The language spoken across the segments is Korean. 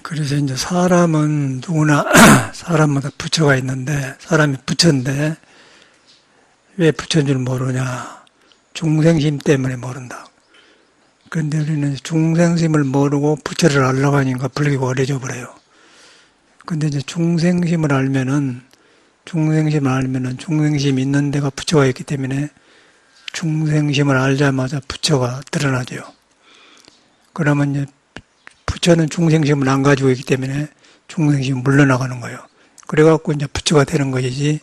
그래서 이제 사람은 누구나 사람마다 부처가 있는데 사람이 부처인데 왜 부처인 줄 모르냐? 중생심 때문에 모른다. 그런데 우리는 중생심을 모르고 부처를 알려고 하니까 불교가 어려져 버려요. 근데 이제 중생심을 알면은 중생심이 있는 데가 부처가 있기 때문에 중생심을 알자마자 부처가 드러나죠. 그러면 이제 부처는 중생심을 안 가지고 있기 때문에 중생심이 물러나가는 거예요. 그래갖고 이제 부처가 되는 것이지,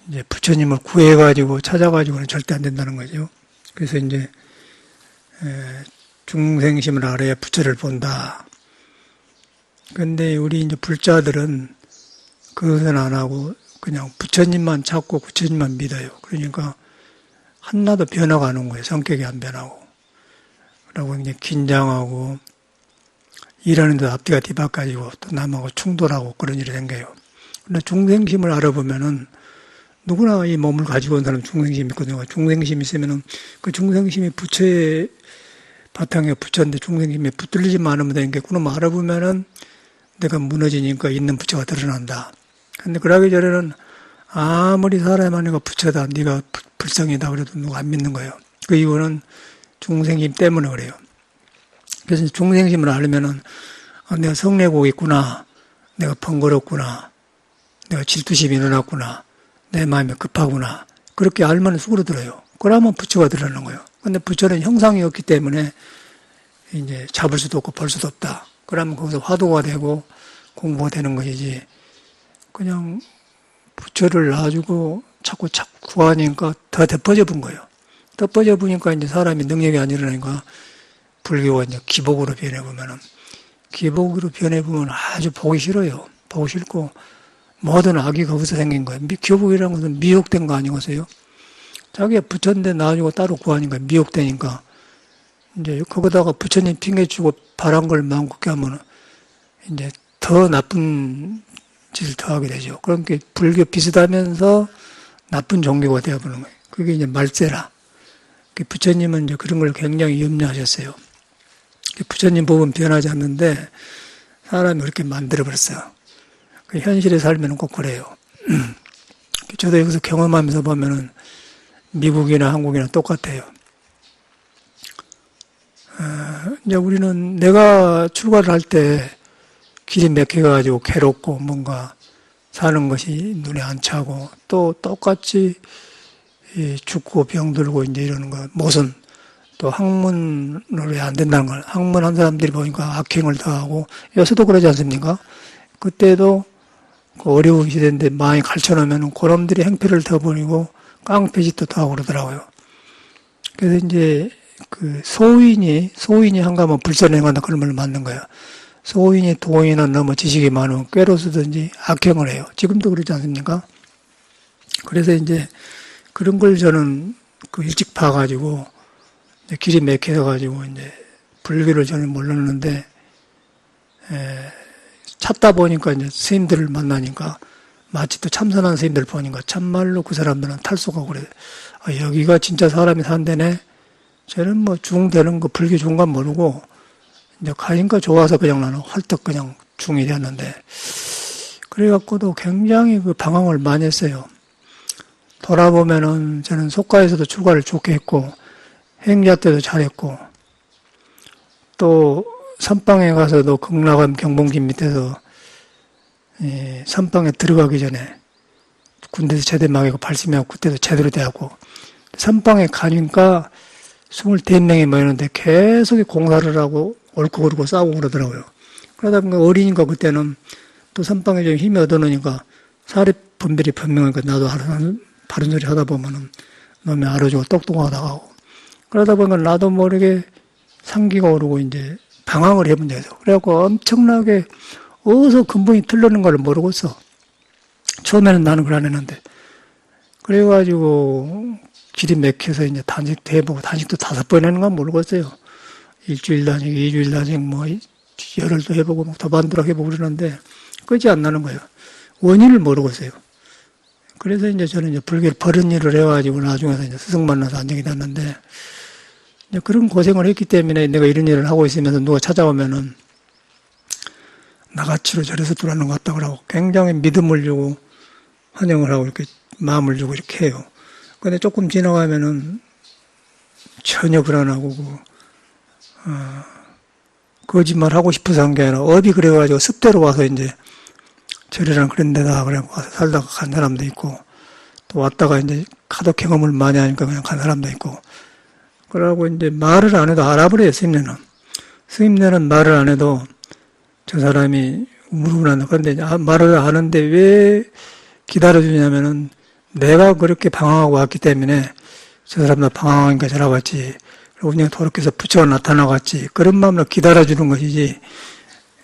이제 부처님을 구해가지고 찾아가지고는 절대 안 된다는 거죠. 그래서 이제 중생심을 알아야 부처를 본다. 근데 우리 이제 불자들은 그것은 안 하고 그냥 부처님만 찾고 부처님만 믿어요. 그러니까 하나도 변화가 안 온 거예요. 성격이 안 변하고. 그러고 이제 긴장하고 일하는 데 앞뒤가 뒤바꿔지고 또 남하고 충돌하고 그런 일이 생겨요. 그런데 중생심을 알아보면은 누구나 이 몸을 가지고 온 사람은 중생심이 있거든요. 중생심이 있으면은 그 중생심이 부처의 바탕에 부처인데 중생심에 붙들리지만 않으면 되는 게 그놈 알아보면은 내가 무너지니까 있는 부처가 드러난다. 근데 그러기 전에는 아무리 사람이 내가 부처다, 네가 불성이다 그래도 누가 안 믿는 거예요. 그 이유는 중생심 때문에 그래요. 그래서 중생심을 알면은 내가 성내고 있구나, 내가 번거롭구나, 내가 질투심이 일어났구나, 내 마음이 급하구나, 그렇게 알면 수그러들어요. 그러면 부처가 드러나는 거예요. 근데 부처는 형상이 없기 때문에 이제 잡을 수도 없고 볼 수도 없다. 그러면 거기서 화두가 되고 공부가 되는 것이지, 그냥 부처를 놔주고 자꾸 구하니까 더 덮어져 본 거예요. 덮어져 보니까 이제 사람이 능력이 안 일어나니까 불교가 이제 기복으로 변해보면은, 기복으로 변해보면 아주 보기 싫어요. 보기 싫고, 모든 악이 거기서 생긴 거예요. 기복이라는 것은 미혹된 거 아니겠어요? 자기가 부처인데 놔주고 따로 구하니까 미혹되니까, 이제 거기다가 부처님 핑계주고 바란 걸 마음 굳게 하면 이제 더 나쁜 짓을 더 하게 되죠. 그러니까 불교 비슷하면서 나쁜 종교가 되어버리는 거예요. 그게 이제 말세라. 부처님은 이제 그런 걸 굉장히 염려하셨어요. 부처님 법은 변하지 않는데 사람이 그렇게 만들어버렸어요. 현실에 살면 꼭 그래요. 저도 여기서 경험하면서 보면은 미국이나 한국이나 똑같아요. 이제 우리는 내가 출가를 할 때 길이 막혀가지고 괴롭고 뭔가 사는 것이 눈에 안 차고 또 똑같이 죽고 병들고 이제 이러는 거, 무슨 또 학문으로 왜 안 된다는 걸, 학문한 사람들이 보니까 악행을 더하고, 요새도 그러지 않습니까? 그때도 그 어려운 시대인데 많이 가르쳐놓으면 그놈들이 행패를 더 벌이고 깡패짓도 더 하고 그러더라고요. 그래서 이제 그 소인이 한가하면 불선을 행한다 그런 말을 맞는 거야. 소인이 도인은 너무 지식이 많으면 꾀로 쓰든지 악행을 해요. 지금도 그러지 않습니까? 그래서 이제 그런 걸 저는 그 일찍 봐가지고 길이 막혀가지고 이제 불교를 저는 몰랐는데 찾다 보니까 이제 스님들을 만나니까 마치 또 참선한 스님들 보니까 참말로 그 사람들은 탈속하고 그래. 여기가 진짜 사람이 산대네. 저는 뭐 중되는 거 불교 중간 모르고 이제 가니까 좋아서 그냥 나는 헐떡 그냥 중이 되었는데, 그래갖고도 굉장히 그 방황을 많이 했어요. 돌아보면은 저는 속가에서도 출가를 좋게 했고 행자 때도 잘했고 또 선방에 가서도 극락암 경봉진 밑에서 선방에 들어가기 전에 군대에서 제대 막이고 발심하고 그때도 제대로 되었고, 선방에 가니까 24명이 모이는데 계속 공사를 하고 옳고 그르고 싸우고 그러더라고요. 그러다 보니까 어리니까 그때는 또 선방에 좀 힘이 얻어놓으니까 사립 분별이 분명하니까 나도 바른 소리 하다 보면은 놈이 알아주고 똑똑하다고 하고, 그러다 보니까 나도 모르게 상기가 오르고 이제 방황을 해본 적이 있어. 그래갖고 엄청나게 어디서 근본이 틀리는 걸 모르겠어. 처음에는 나는 그걸 안 했는데. 그래가지고 길이 막혀서 이제 단식도 해보고, 단식도 5번 하는 건 모르겠어요. 일주일 단식, 2주일 단식, 뭐, 열흘도 해보고, 뭐, 더반도락 해보고 그러는데, 끝이 안 나는 거예요. 원인을 모르겠어요. 그래서 이제 저는 이제 불교를 버릇 일을 해가지고 나중에서 이제 스승 만나서 안정이 됐는데, 이제 그런 고생을 했기 때문에 내가 이런 일을 하고 있으면서 누가 찾아오면은 나같이로 저래서 돌아오는 것 같다 그러고 굉장히 믿음을 주고 환영을 하고 이렇게 마음을 주고 이렇게 해요. 근데 조금 지나가면은 전혀 불안하고 거짓말 하고 싶어서 한 게 아니라 업이 그래가지고 습대로 와서 이제 절이랑 그런 데다 그냥 와서 살다가 간 사람도 있고 또 왔다가 이제 하도 경험을 많이 하니까 그냥 간 사람도 있고 그러고 이제 말을 안 해도 알아버려요, 스님네는. 스님네는 말을 안 해도 저 사람이 우물우물한다. 그런데 말을 안 하는데 왜 기다려주냐면은 내가 그렇게 방황하고 왔기 때문에 저 사람도 방황하니까 저러 왔지. 그리고 그냥 도로께서 부처가 나타나갔지. 그런 마음으로 기다려주는 것이지.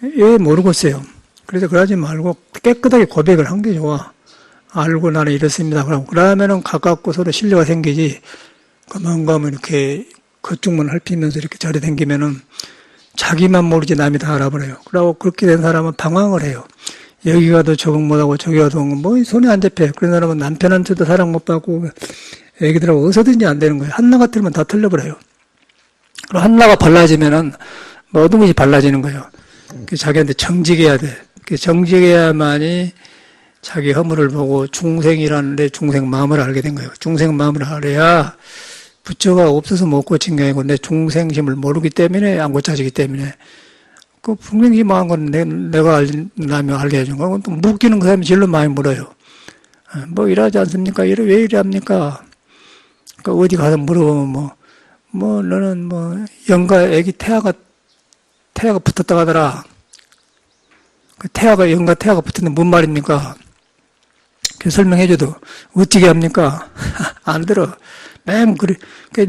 왜 모르겠어요. 그래서 그러지 말고 깨끗하게 고백을 한 게 좋아. 알고 나는 이렇습니다. 그러면은 가깝고 서로 신뢰가 생기지. 가만 이렇게 겉쪽만 핥히면서 이렇게 자리 댕기면은 자기만 모르지 남이 다 알아버려요. 그러고 그렇게 된 사람은 방황을 해요. 여기 가도 적응 못하고 저기 가도 뭐 손이 안 잡혀요. 그런 사람은 남편한테도 사랑 못 받고 애기들하고 어디서든지 안 되는 거예요. 한나가 틀면 다 틀려버려요. 그리고 한나가 발라지면은 모든 것이 발라지는 거예요. 자기한테 정직해야 돼. 정직해야만이 자기 허물을 보고 중생이라는 데 중생 마음을 알게 된 거예요. 중생 마음을 알아야 부처가 없어서 못 고친 게 아니고 내 중생심을 모르기 때문에 안 고쳐지기 때문에 그 중생심한 건 내가 남이 알게 해준 거고 또 묻기는 그 사람이 질로 많이 물어요. 뭐 일하지 않습니까? 왜 이래합니까? 그러니까 어디 가서 물어보면 너는 영가 애기 태아가 붙었다 하더라. 그 영가 태아가 붙었는데 뭔 말입니까? 그 설명해줘도 어떻게 합니까? 안 들어.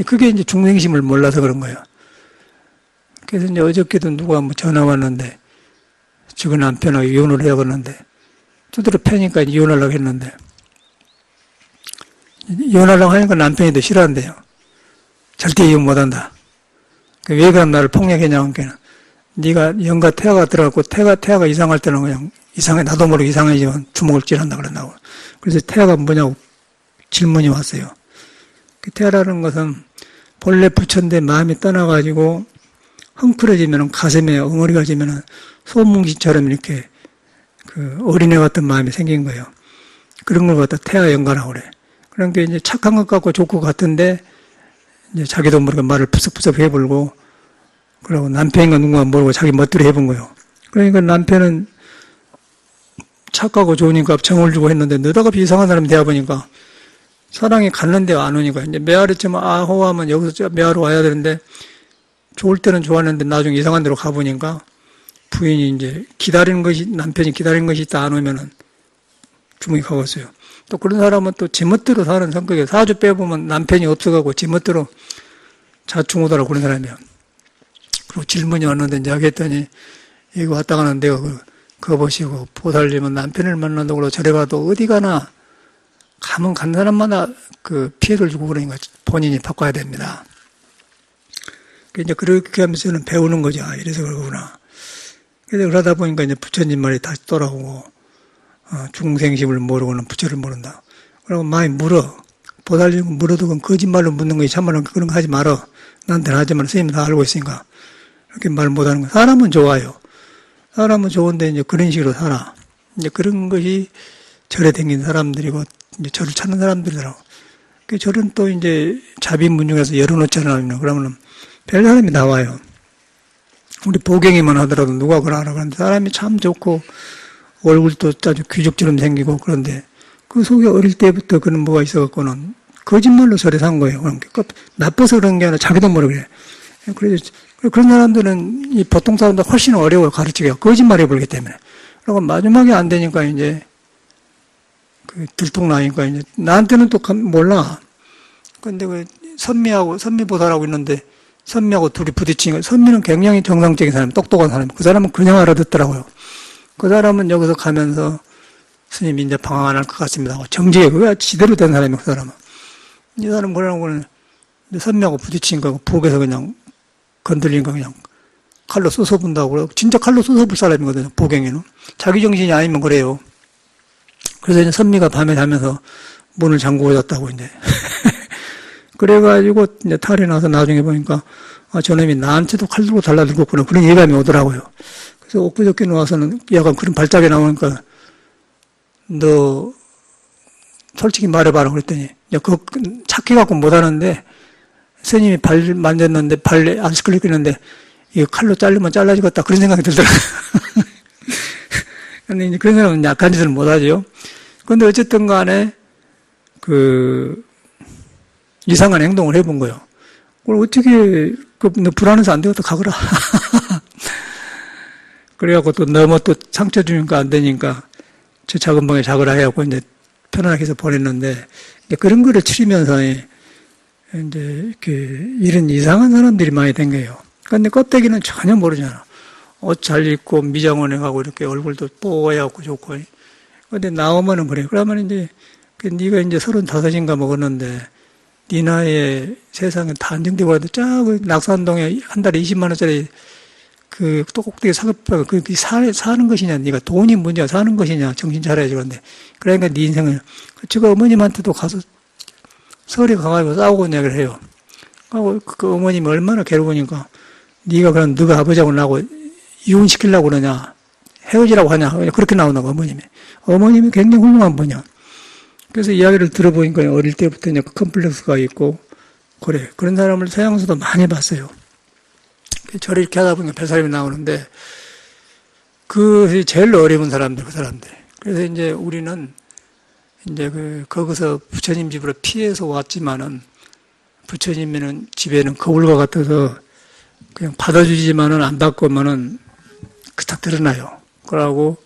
그게 이제 중생심을 몰라서 그런 거예요. 그래서 이제 어저께도 누가 전화 왔는데, 지금 남편하고 이혼을 해야겠는데, 두드려 패니까 이혼하려고 했는데, 이혼하려고 하니까 남편이 더 싫어한대요. 절대 이혼 못 한다. 왜 그럼 나를 폭력했냐고 하니까, 네가 영가 태아가 들어갔고, 태아가 이상할 때는 그냥 나도 모르게 이상해지면 주먹을 찔한다 그런다고. 그래서 태아가 뭐냐고 질문이 왔어요. 그 태아라는 것은 본래 부처인데 마음이 떠나가지고 헝클어지면 가슴에 엉어리가 지면 소뭉기처럼 이렇게 그 어린애 같은 마음이 생긴 거예요. 그런 걸 갖다 태아 영가라고 그래. 그러니까 이제 착한 것 같고 좋고 같은데 이제 자기도 모르게 말을 푸석푸석 해불고 그러고 남편인가 누군가 모르고 자기 멋대로 해본 거예요. 그러니까 남편은 착하고 좋으니까 정을 주고 했는데 너다가 이상한 사람이 되어보니까 사랑이 갔는데 안 오니까 이제 매화르쯤 아호하면 여기서 매화로 와야 되는데 좋을 때는 좋았는데 나중에 이상한 데로 가보니까 부인이 이제 남편이 기다리는 것이 있다 안 오면은 주먹이 가겠어요. 또 그런 사람은 또 지멋대로 사는 성격이에요. 사주 빼보면 남편이 없어가고 지멋대로 자충우다라고 그런 사람이에요. 그리고 질문이 왔는데 이제 하겠더니 이거 왔다 가는 데가 그거 보시고 보살님은 남편을 만난다고 저래 가도 어디 가나 가면 간 사람마다 그 피해를 주고 그러니까 본인이 바꿔야 됩니다. 이제 그렇게 하면서 저는 배우는 거죠. 이래서 그러구나. 그래서 그러다 보니까 이제 부처님 말이 다시 돌아오고, 중생심을 모르고는 부처를 모른다. 그러고 많이 물어. 보살님 물어도 그건 거짓말로 묻는 거지. 참말로 그런 거 하지 말어. 나한테는 하지 말어. 선생님 다 알고 있으니까. 이렇게 말 못 하는 거. 사람은 좋아요. 사람은 좋은데 이제 그런 식으로 살아. 이제 그런 것이 절에 댕긴 사람들이고, 이제 절을 찾는 사람들이더라고. 그 절은 또 이제 자비문중에서 열어놓잖아요. 그러면은 별 사람이 나와요. 우리 보경이만 하더라도 누가 그러나 그런데 사람이 참 좋고 얼굴도 아주 귀족처럼 생기고 그런데 그 속에 어릴 때부터 그런 뭐가 있어갖고는 거짓말로 절에 산 거예요. 그러니까 나빠서 그런 게 아니라 자기도 모르게. 그래서 그런 사람들은 이 보통 사람들 훨씬 어려워요. 가르치기가. 거짓말 해버리기 때문에. 그리고 마지막에 안 되니까 이제 그 들통나니까 이제 나한테는 또 몰라. 근데 그 선미보살하고 있는데 선미하고 둘이 부딪히니까 선미는 굉장히 정상적인 사람, 똑똑한 사람. 그 사람은 그냥 알아듣더라고요. 그 사람은 여기서 가면서 스님이 이제 방황 안 할 것 같습니다. 정직해. 그게 지대로 된 사람이에요. 그 사람은. 이 사람 뭐라고는 선미하고 부딪히니까 부엌에서 그냥 건들리니까 그냥 칼로 쏘서본다고 그러고 진짜 칼로 쏘서볼 사람이거든요. 보경이는. 자기 정신이 아니면 그래요. 그래서 이제 선미가 밤에 자면서 문을 잠그고 잤다고 이제. 그래가지고 이제 탈이 나서 나중에 보니까 저놈이 나한테도 칼 들고 달라들었구나. 그런 예감이 오더라고요. 그래서 엊그저께 나와서는 약간 그런 발작이 나오니까 너 솔직히 말해봐라 그랬더니 그거 착해갖고 못하는데 스님이 발 만졌는데 발에 안 시끌리겠는데 이거 칼로 자르면 잘라지겠다 그런 생각이 들더라고요. 근데 이제 그런 사람은 약한 짓을 못하죠. 근데 어쨌든 간에 이상한 행동을 해본 거예요. 그걸 어떻게 너 불안해서 안 되겠다 가거라. 그래갖고 또 너무 또 상처 주니까 안 되니까 저 작은 방에 자거라 해갖고 이제 편안하게 해서 보냈는데 그런 거를 치르면서 이제 이런 이상한 사람들이 많이 된 거예요. 근데 껍데기는 전혀 모르잖아. 옷 잘 입고 미장원에 가고 이렇게 얼굴도 뽀얗고 좋고. 근데 나오면은 그래. 그러면 이제 네가 이제 35인가 먹었는데 네 나이에 세상에 다 안정되고 하는데 그 낙산동에 한 달에 20만 원짜리 또 꼭대기 사급하고 사는 것이냐, 네가 돈이 문제야, 사는 것이냐, 정신 차려야지. 그런데 그러니까 네 인생을 제가 어머님한테도 가서 서울에 가가지고 싸우고 이야기를 해요. 하고 그 어머님이 얼마나 괴로우니까 네가 그럼 너가 아버지하고 나하고 이혼시키려고 그러냐, 헤어지라고 하냐, 그렇게 나오나고 어머님이 굉장히 훌륭한 분이야. 그래서 이야기를 들어보니까 어릴 때부터 이제 컴플렉스가 있고 그래. 그런 사람을 서양에서도 많이 봤어요. 저를 이렇게 하다 보니까 뱃사람이 나오는데, 제일 어려운 사람들, 그 사람들. 그래서 이제 우리는 이제 거기서 부처님 집으로 피해서 왔지만은, 부처님은 집에는 거울과 같아서 그냥 받아주지만은 안 받고면은 그딱 드러나요. 그러고,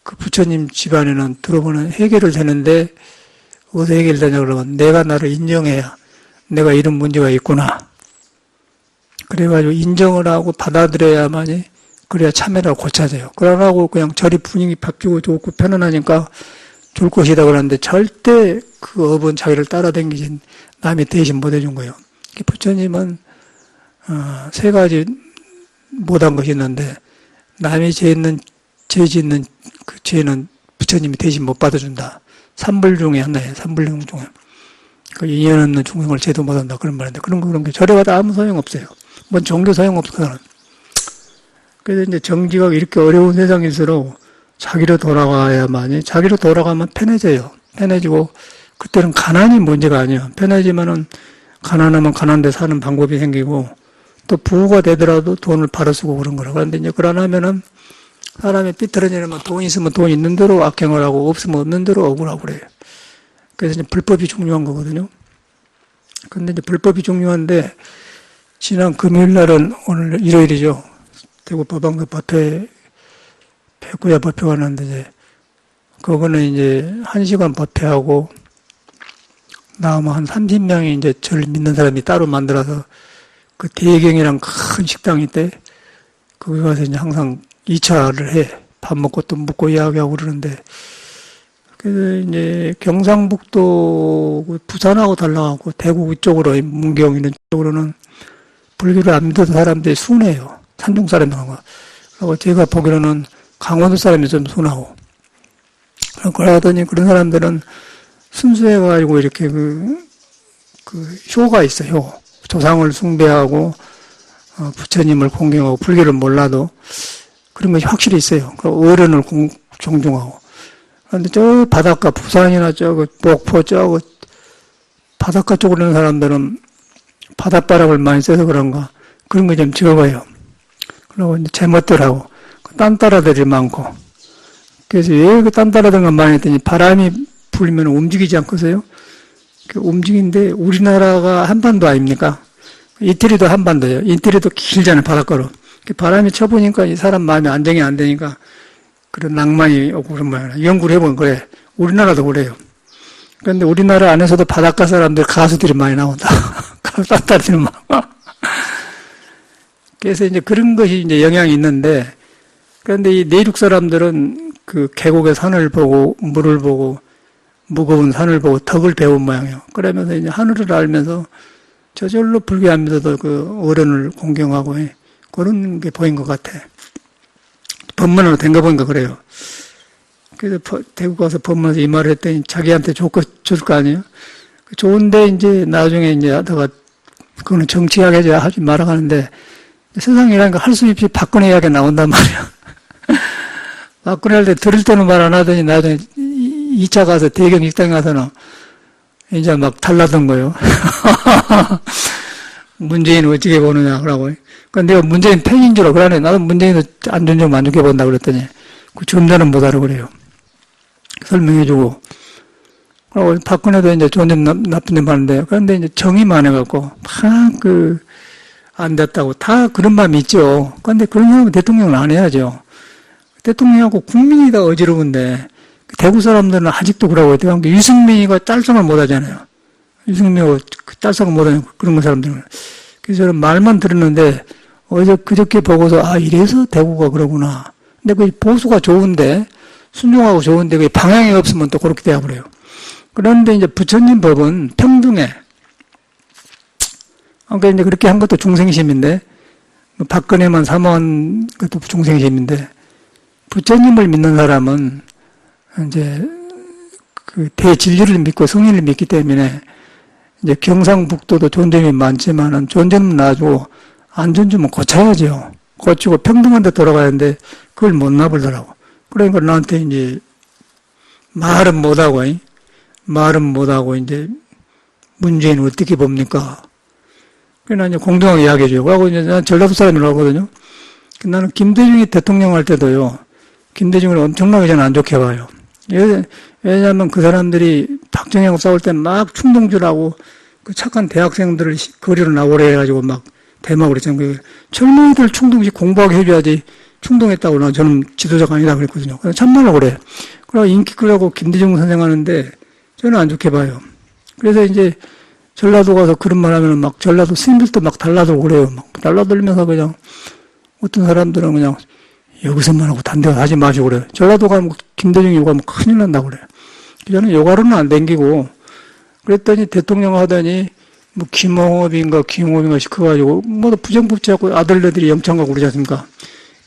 그 부처님 집안에는 들어보면 해결을 되는데, 어디서 해결되냐 그러면 내가 나를 인정해야 내가 이런 문제가 있구나. 그래가지고 인정을 하고 받아들여야만이 그래야 참회를 고쳐져요. 그러라고 그냥 저리 분위기 바뀌고 좋고 편안하니까 좋을 것이다 그러는데 절대 그 업은 자기를 따라다니지 남이 대신 못 해준 거예요. 부처님은 3가지 못한 것이 있는데 남이 죄 짓는 그 죄는 부처님이 대신 못 받아준다. 3불 중에 하나예요. 3불 중에. 그 인연 없는 중생을 제도 못한다. 그런 말인데 그런 게 절에 가도 아무 소용없어요. 뭔 종교 소용없거든. 그래서 이제 정지가 이렇게 어려운 세상일수록 자기로 돌아가야만이, 자기로 돌아가면 편해져요. 편해지고, 그때는 가난이 문제가 아니에요. 편해지면은, 가난하면 가난한 데 사는 방법이 생기고, 또 부가 되더라도 돈을 바로 쓰고 그런 거라. 그런데 이제 그러면은, 사람이 삐뚤어지면 돈 있으면 돈 있는 대로 악행을 하고, 없으면 없는 대로 억울하고 그래요. 그래서 이제 불법이 중요한 거거든요. 근데 이제 불법이 중요한데, 지난 금요일 날은 오늘 일요일이죠. 대구 법왕그 법회, 백구야 법회가 왔는데, 이제, 그거는 이제 1시간 법회하고, 나오면 한 30명이 이제 저를 믿는 사람이 따로 만들어서, 그 대경이랑 큰 식당이 있대. 거기 가서 이제 항상 2차를 해. 밥 먹고 또 묵고 이야기하고 그러는데, 그래서 이제 경상북도, 부산하고 달라가고, 대구 이쪽으로, 문경 이런 쪽으로는 불교를 안 믿어도 사람들이 순해요. 산중 사람들하고. 그리고 제가 보기로는 강원도 사람이 좀 순하고. 그러더니 그런 사람들은 순수해가지고 이렇게 효가 있어요. 효. 조상을 숭배하고, 부처님을 공경하고, 불교를 몰라도 그런 것이 확실히 있어요. 그리고 어른을 존중하고. 그런데 저 바닷가, 부산이나 목포 바닷가 쪽으로 있는 사람들은 바닷바람을 많이 쐬서 그런가. 그런 거 좀 적어요. 그리고 이제 제멋들하고, 딴따라들이 많고. 그래서 왜 그 딴따라들가 많이 했더니 바람이 불면 움직이지 않겠어요? 움직이는데 우리나라가 한반도 아닙니까? 이태리도 한반도예요. 이태리도 길잖아요, 바닷가로. 바람이 쳐보니까 이 사람 마음이 안정이 안 되니까 그런 낭만이 오고 그런 모양이야. 연구를 해보면 그래. 우리나라도 그래요. 그런데 우리나라 안에서도 바닷가 사람들, 가수들이 많이 나온다. 딴따라들이 막. 그래서 이제 그런 것이 이제 영향이 있는데, 그런데 이 내륙 사람들은 그 계곡의 산을 보고, 물을 보고, 무거운 산을 보고 덕을 배운 모양이에요. 그러면서 이제 하늘을 알면서 저절로 불교 안 믿어도 그 어른을 공경하고 해. 그런 게 보인 것 같아. 법문으로 된 거 보니까 그래요. 그래서 대구 가서 법문에서 이 말을 했더니 자기한테 줄 거 아니에요? 좋은데 이제 나중에 이제 하다가 그거는 정치하게 하지 말아가는데 세상이라는 거 할 수 없이 박근혜 이야기 나온단 말이야. 박근혜 할 때 들을 때는 말 안 하더니 나중에 2차 가서 대경 식당에 가서는 이제 막 달라던 거요. 문재인 어떻게 보느냐라고. 그러니까 내가 문재인 팬인 줄 알고 그러네. 나도 문재인도 안 좋으면 안 좋게 본다 그랬더니 그 점잖은 못 알아 그래요. 설명해주고. 그리고 박근혜도 이제 좋은 점 나쁜 점 하는데 그런데 이제 정이 많아갖고 안 됐다고 다 그런 마음이 있죠. 그런데 그런 사람은 대통령을 안 해야죠. 대통령하고 국민이 다 어지러운데 대구 사람들은 아직도 그러고 있대요. 유승민이가 짤성을 못 하잖아요. 유승민하고 짤성을 못 하는 그런 사람들은. 그래서 저는 말만 들었는데 그저께 보고서 이래서 대구가 그러구나. 근데 그 보수가 좋은데 순종하고 좋은데 그 방향이 없으면 또 그렇게 되어버려요. 그런데 이제 부처님 법은 평등해. 그러니까 이제 그렇게 한 것도 중생심인데 박근혜만 사모한 것도 중생심인데 부처님을 믿는 사람은 이제 그 대진리를 믿고 성인을 믿기 때문에 이제 경상북도도 좋은 점이 많지만은 좋은 점은 놔주고 안 좋은 점은 고쳐야죠. 고치고 평등한 데 돌아가야 하는데 그걸 못 나불더라고. 그러니까 나한테 이제 말은 못하고 이제 문재인 어떻게 봅니까? 그래서 이제 공정하게 이야기해줘요. 그러고 이제 난 전라도 사람이라고 하거든요. 나는 김대중이 대통령 할 때도요. 김대중을 엄청나게 저는 안 좋게 봐요. 왜냐하면 그 사람들이 박정희하고 싸울 때 막 충동질하고 그 착한 대학생들을 거리로 나오래 해가지고 막 대막을 했잖아요. 젊은이들 충동식 공부하게 해줘야지 충동했다고 저는 지도자가 아니다 그랬거든요. 참말로 그래. 그리고 인기 끌라고 김대중 선생 하는데 저는 안 좋게 봐요. 그래서 이제 전라도 가서 그런 말 하면 막 전라도 스님들도 막 달라들고 그래요. 막 달라들면서 그냥 어떤 사람들은 그냥 여기서만 하고 딴 데 하지 마시고 그래요. 전라도 가면 김대중 요구하면 큰일 난다고 그래요. 저는 요가로는 안 댕기고 그랬더니 대통령 하더니 뭐 김홍업인가 시켜가지고 뭐 부정부패하고 아들네들이 영창 가고 그러지 않습니까?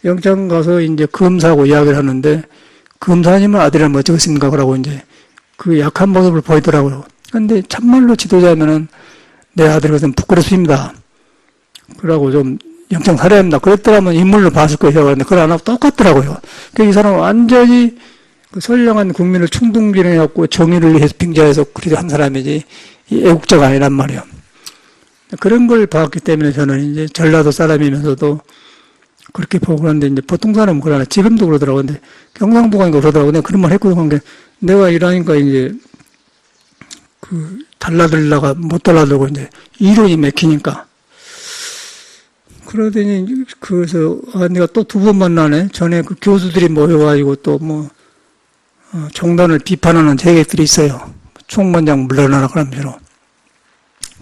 영창 가서 이제 검사하고 이야기를 하는데 검사님은 아들이라면 어쩌겠습니까? 그러고 이제 그 약한 모습을 보이더라고요. 근데 참말로 지도자면은 내 아들 것은 부끄럽습니다. 그러고 좀 영장 살아야 합니다. 그랬더라면 인물로 봤을 거예요. 그런데 그걸 안 하고 똑같더라고요. 그 이 사람은 완전히 그 선량한 국민을 충동질해갖고 정의를 위해서 빙자해서 그렇게 한 사람이지 이 애국자가 아니란 말이에요. 그런 걸 봤기 때문에 저는 이제 전라도 사람이면서도 그렇게 보고 그러는데 이제 보통 사람은 그러나 지금도 그러더라고요. 근데 경상도가 그러더라고요. 내가 그런 말 했거든. 게 내가 일하니까 이제 그 달라들다가 못 달라들고 이제 이론이 맥히니까 그러더니 그래서 내가 또 두 번 만나네. 전에 그 교수들이 모여가지고 또 뭐 종단을 비판하는 재객들이 있어요. 총무장 물러나라 그러면서.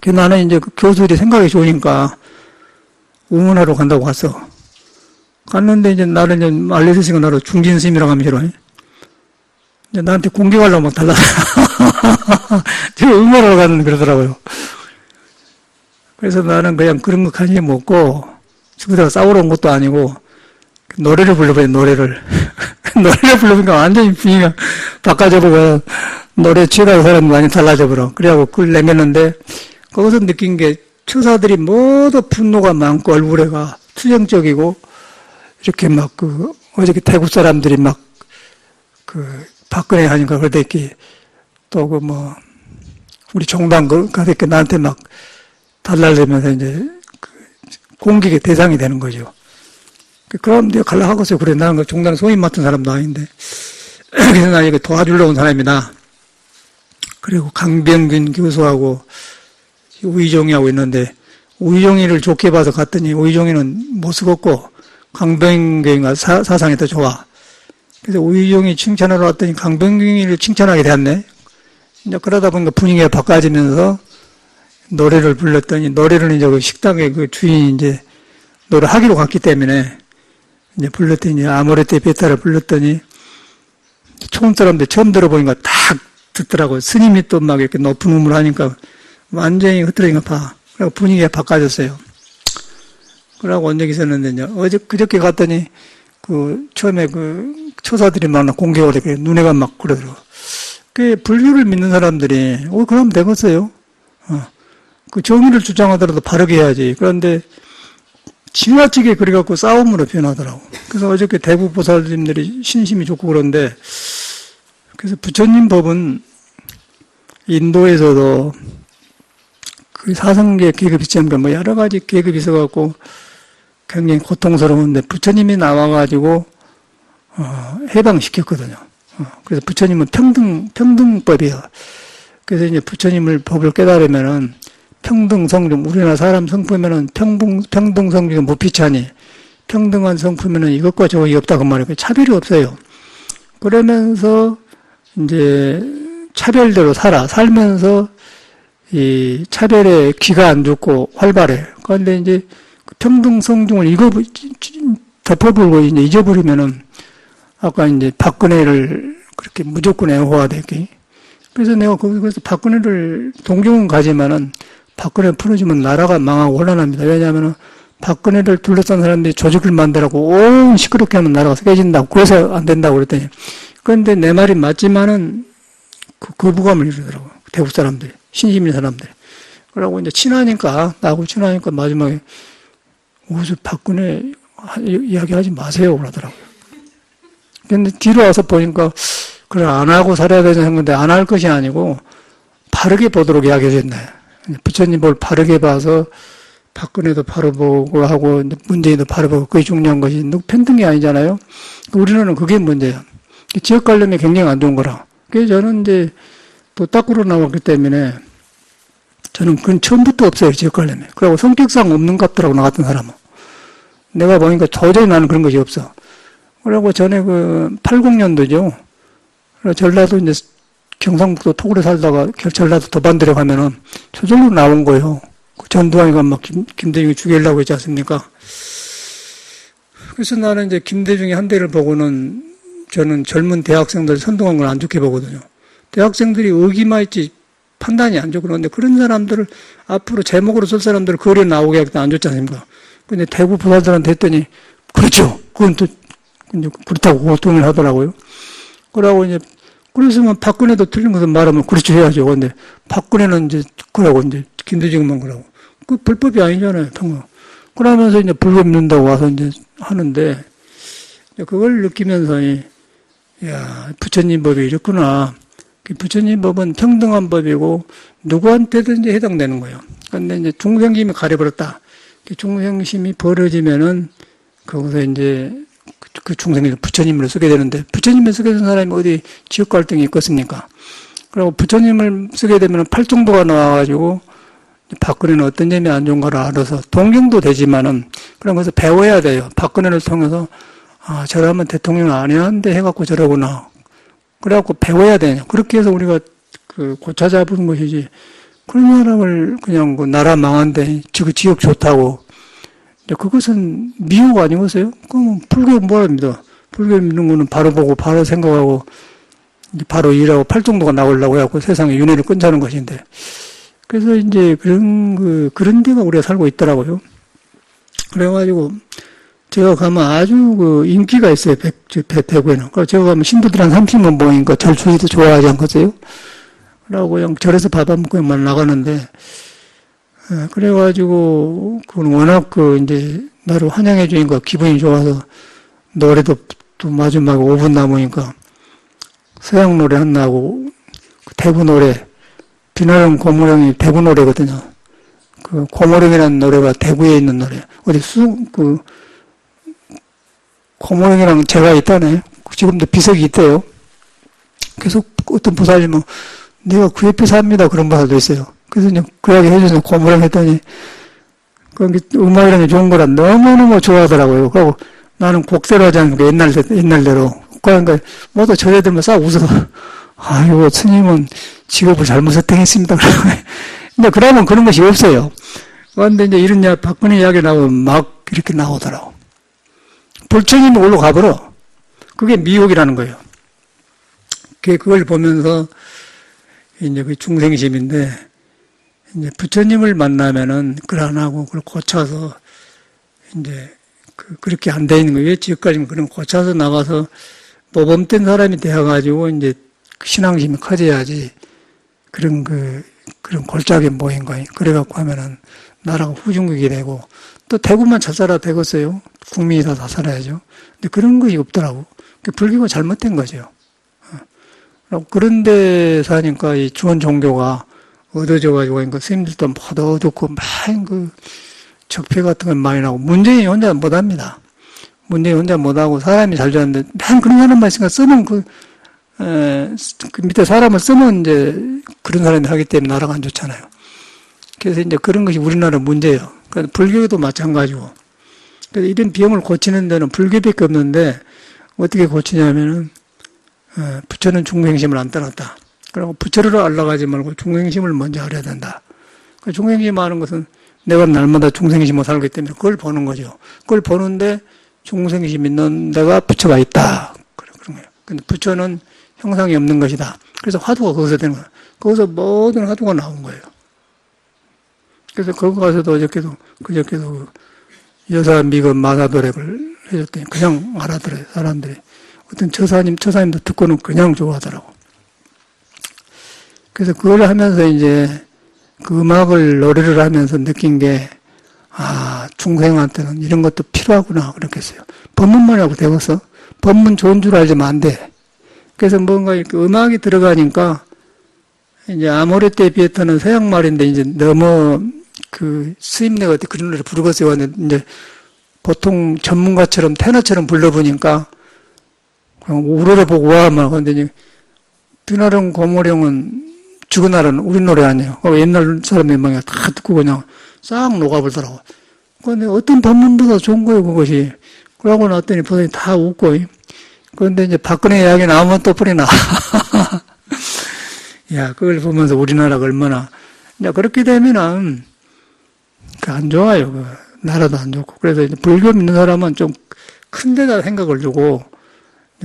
그 나는 이제 그 교수들이 생각이 좋으니까 응원하러 간다고 갔어. 갔는데 이제 나를 이제 알려주시고 나를 중진스님이라고 하면서 이제 나한테 공격하려고 막 달라. 제가 응원하러 갔는데 그러더라고요. 그래서 나는 그냥 그런 거 관심이 없고 친구들하고 싸우러 온 것도 아니고 노래를 불러봐요. 노래를 부르니까 완전히 분위기가 바꿔져버려. 노래 취하는 사람이 많이 달라져버려. 그래갖고 그걸 내겼는데 거기서 느낀 게 처사들이 모두 분노가 많고 얼굴에가 투정적이고 이렇게 막 어저께 태국 사람들이 막 박근혜 하니까 그럴 때 이렇게 또 우리 종단 가서 이렇게 나한테 막 달달대면서 이제 공격의 대상이 되는 거죠. 그럼 내가 갈라 하겠어요. 그래, 나는 그 종단 소임 맡은 사람도 아닌데. 그래서 나 이거 도와주려고 온 사람이다. 그리고 강병균 교수하고 우이종이하고 있는데, 우이종이를 좋게 봐서 갔더니 우이종이는 못 쓰겠고, 강병균이가 사상이 더 좋아. 그래서 우이종이 칭찬하러 왔더니 강병균이를 칭찬하게 되었네. 이제 그러다 보니까 분위기가 바꿔지면서 노래를 불렀더니, 노래를 이제 그 식당의 그 주인이 이제 노래 하기로 갔기 때문에, 이제 불렀더니, 아모레테 베타를 불렀더니, 초원 사람들 처음 들어보니까 딱 듣더라고요. 스님이 또 막 이렇게 높은 음을 하니까 완전히 흐트러지가 봐. 그리고 분위기가 바꿔졌어요. 그러고 온 적이 있었는데, 그저께 갔더니, 처음에 처사들이 막 공격을 이렇게 눈에가 막 그러더라고요. 그 불교를 믿는 사람들이, 그럼 되겠어요. 그 정의를 주장하더라도 바르게 해야지. 그런데 지나치게 그래갖고 싸움으로 변하더라고. 그래서 어저께 대부 보살님들이 신심이 좋고 그런데, 그래서 부처님 법은 인도에서도 그 사성계 계급이 있지 않습니까? 뭐 여러 가지 계급이 있어갖고 굉장히 고통스러운데 부처님이 나와가지고 해방시켰거든요. 그래서 부처님은 평등법이에요. 그래서 이제 부처님을 법을 깨달으면은 평등성중, 우리나라 사람 성품에는 평등성중이 무피차니 평등한 성품에는 이것과 저것이 없다 그 말이에요. 차별이 없어요. 그러면서 이제 차별대로 살면서 이 차별에 귀가 안 죽고 활발해. 그런데 이제 평등성중을 덮어버리고 이제 잊어버리면은 아까 이제 박근혜를 그렇게 무조건 애호하되게. 그래서 내가 거기서 박근혜를 동경은 가지만은 박근혜 풀어주면 나라가 망하고 혼란합니다. 왜냐하면은 박근혜를 둘러싼 사람들이 조직을 만들라고 온 시끄럽게 하면 나라가 깨진다고. 그래서 안 된다고 그랬더니. 그런데 내 말이 맞지만은 거부감을 이루더라고요. 대국 사람들이. 신심인 사람들이. 그러고 이제 나하고 친하니까 마지막에 어디서 박근혜 이야기하지 마세요. 그러더라고요. 근데 뒤로 와서 보니까 그래 안 하고 살아야 되는 건데 안 할 것이 아니고 바르게 보도록 이야기해줬네. 부처님 뭘 바르게 봐서 박근혜도 바로 보고 하고 문재인도 바로 보고 그게 중요한 것이 편등이 아니잖아요. 우리는 그게 문제야. 지역 관념이 굉장히 안 좋은 거라. 그래서 저는 이제 도닦으로 나왔기 때문에 저는 그건 처음부터 없어요. 지역 관념이. 그리고 성격상 없는 것 같더라고 나 같은 사람은. 내가 보니까 도저히 나는 그런 것이 없어. 그리고 전에 80년도죠. 전라도 이제 경상북도 토굴에 살다가 전라도 도반들에 가면은 저절로 나온 거예요. 전두환이가 막 김대중이 죽이려고 했지 않습니까? 그래서 나는 이제 김대중의 한대를 보고는 저는 젊은 대학생들 선동한 걸 안 좋게 보거든요. 대학생들이 의기만 있지 판단이 안 좋고 그런데 그런 사람들을 앞으로 제목으로 쓸 사람들을 거리에 나오게 하기도 안 좋지 않습니까? 근데 대구 부사들한테 했더니 그렇죠. 그건 또 그렇다고 고통을 하더라고요. 그러고 이제 그래서 박근혜도 틀린 것을 말하면 그렇죠 해야죠. 근데 박근혜는 이제 그러고 이제 김대중만 그러고 그 불법이 아니잖아요. 평범. 그러면서 이제 불법 믿는다고 와서 이제 하는데 그걸 느끼면서 야 부처님 법이 이렇구나. 부처님 법은 평등한 법이고 누구한테든지 해당되는 거예요. 그런데 이제 중생심이 가려버렸다. 중생심이 벌어지면은 거기서 이제 그 중생을 부처님으로 쓰게 되는데 부처님을 쓰게 된 사람이 어디 지역 갈등이 있겠습니까? 그리고 부처님을 쓰게 되면 팔정도가 나와가지고 박근혜는 어떤 점이 안 좋은가를 알아서 동경도 되지만은 그런 것을 배워야 돼요. 박근혜를 통해서 저러면 대통령 안 해야 하는데 해갖고 저러구나. 그래갖고 배워야 되냐. 그렇게 해서 우리가 고차 잡은 것이지. 그런 사람을 그냥 나라 망한데 지역 좋다고. 그것은 미혹 아니겠어요? 그럼 불교 뭐랍니다. 불교 믿는 거는 바로 보고 바로 생각하고 바로 일하고 팔정도가 나오려고 해갖고 세상에 윤회를 끊자는 것인데. 그래서 이제 그런 데가 우리가 살고 있더라고요. 그래가지고 제가 가면 아주 인기가 있어요. 대구에는. 그래서 제가 가면 신도들 한 30만 모이니까 절수이도 좋아하지 않겠어요? 그러고 그냥 절에서 밥 안 먹고 그냥 나가는데, 그래가지고, 그건 워낙 이제, 나를 환영해 주니까 기분이 좋아서, 노래도 또 마지막에 5분 남으니까, 서양 노래 하나 하고, 대구 노래, 비나름 고모령이 대구 노래거든요. 고모령이라는 노래가 대구에 있는 노래. 어디 고모령이랑 제가 있다네. 지금도 비석이 있대요. 계속 어떤 보살님은, 내가 그 옆에 삽니다. 그런 보살도 있어요. 그래서 이제 그 이야기 해줘서 고모령 했더니, 음악이라는 게 좋은 거라 너무너무 좋아하더라고요. 그리고 나는 곡대로 하지 않고 옛날대로. 그러니까 모두 저애들만 싹 웃어. 아이고, 스님은 직업을 잘못 선택했습니다. 근데 그러면 그런 것이 없어요. 그런데 이제 이런 박근혜 이야기 나오면 막 이렇게 나오더라고. 불처님이 올라가버려. 그게 미혹이라는 거예요. 그걸 보면서 이제 그 중생심인데, 이제 부처님을 만나면은 그걸 안 하고 그걸 고쳐서 이제 그렇게 안 돼 있는 거예요. 지금까지는 그런 고쳐서 나가서 모범된 사람이 되어가지고 이제 신앙심이 커져야지 그런 골짜기 모인 거예요. 그래갖고 하면은 나라가 후진국이 되고 또 대구만 잘 살아도 되겠어요. 국민이 다 살아야죠. 근데 그런 것이 없더라고. 불교가 잘못된 거죠. 그런데 사니까 이 주원 종교가 얻어져가지고, 그러니까 스님들도 모두 어둡고, 막 적폐 같은 건 많이 나고, 문재인이 혼자 못합니다. 문재인이 혼자 못하고, 사람이 잘 되는데, 맨 그런 사람만 있으니까 쓰면 그 밑에 사람을 쓰면 이제 그런 사람이 하기 때문에 나라가 안 좋잖아요. 그래서 이제 그런 것이 우리나라 문제예요. 그래서 불교도 마찬가지고. 그래서 이런 비용을 고치는 데는 불교밖에 없는데, 어떻게 고치냐면은, 부처는 중생심을 안 떠났다. 그리고 부처를 알아가지 말고 중생심을 먼저 알아야 된다. 그 중생심 하는 것은 내가 날마다 중생심으로 살기 때문에 그걸 보는 거죠. 그걸 보는데 중생심 있는 데가 부처가 있다. 그런 거예요. 근데 부처는 형상이 없는 것이다. 그래서 화두가 거기서 되는 거예요. 거기서 모든 화두가 나온 거예요. 그래서 거기 가서도 어저께도, 그저께도 여사 미금 마사도랩을 해줬더니 그냥 알아들어요, 사람들이. 어떤 처사님도 듣고는 그냥 좋아하더라고. 그래서 그걸 하면서 이제 그 음악을 노래를 하면서 느낀 게, 중생한테는 이런 것도 필요하구나, 그렇게 했어요. 법문만 하고 되겠어? 법문 좋은 줄 알지만 안 돼. 그래서 뭔가 이렇게 음악이 들어가니까, 이제 아모레 때 비했다는 서양말인데, 이제 너무 스님네가 어때 그런 노래 부르겠어요. 근데 이제 보통 전문가처럼 테너처럼 불러보니까, 그냥 우러러 보고 와만 하는데, 이제, 비나령 고모령은 죽은 날은 우리 노래 아니에요. 옛날 사람의 음악이 다 듣고 그냥 싹 녹아버리더라고. 그런데 어떤 법문보다 좋은 거예요, 그것이. 그러고 났더니 보더니 다 웃고. 그런데 이제 박근혜 이야기 나오면 또 뿌리나. 야, 그걸 보면서 우리나라가 얼마나. 이제 그렇게 되면은, 안 좋아요. 나라도 안 좋고. 그래서 이제 불교 믿는 사람은 좀 큰 데다 생각을 두고,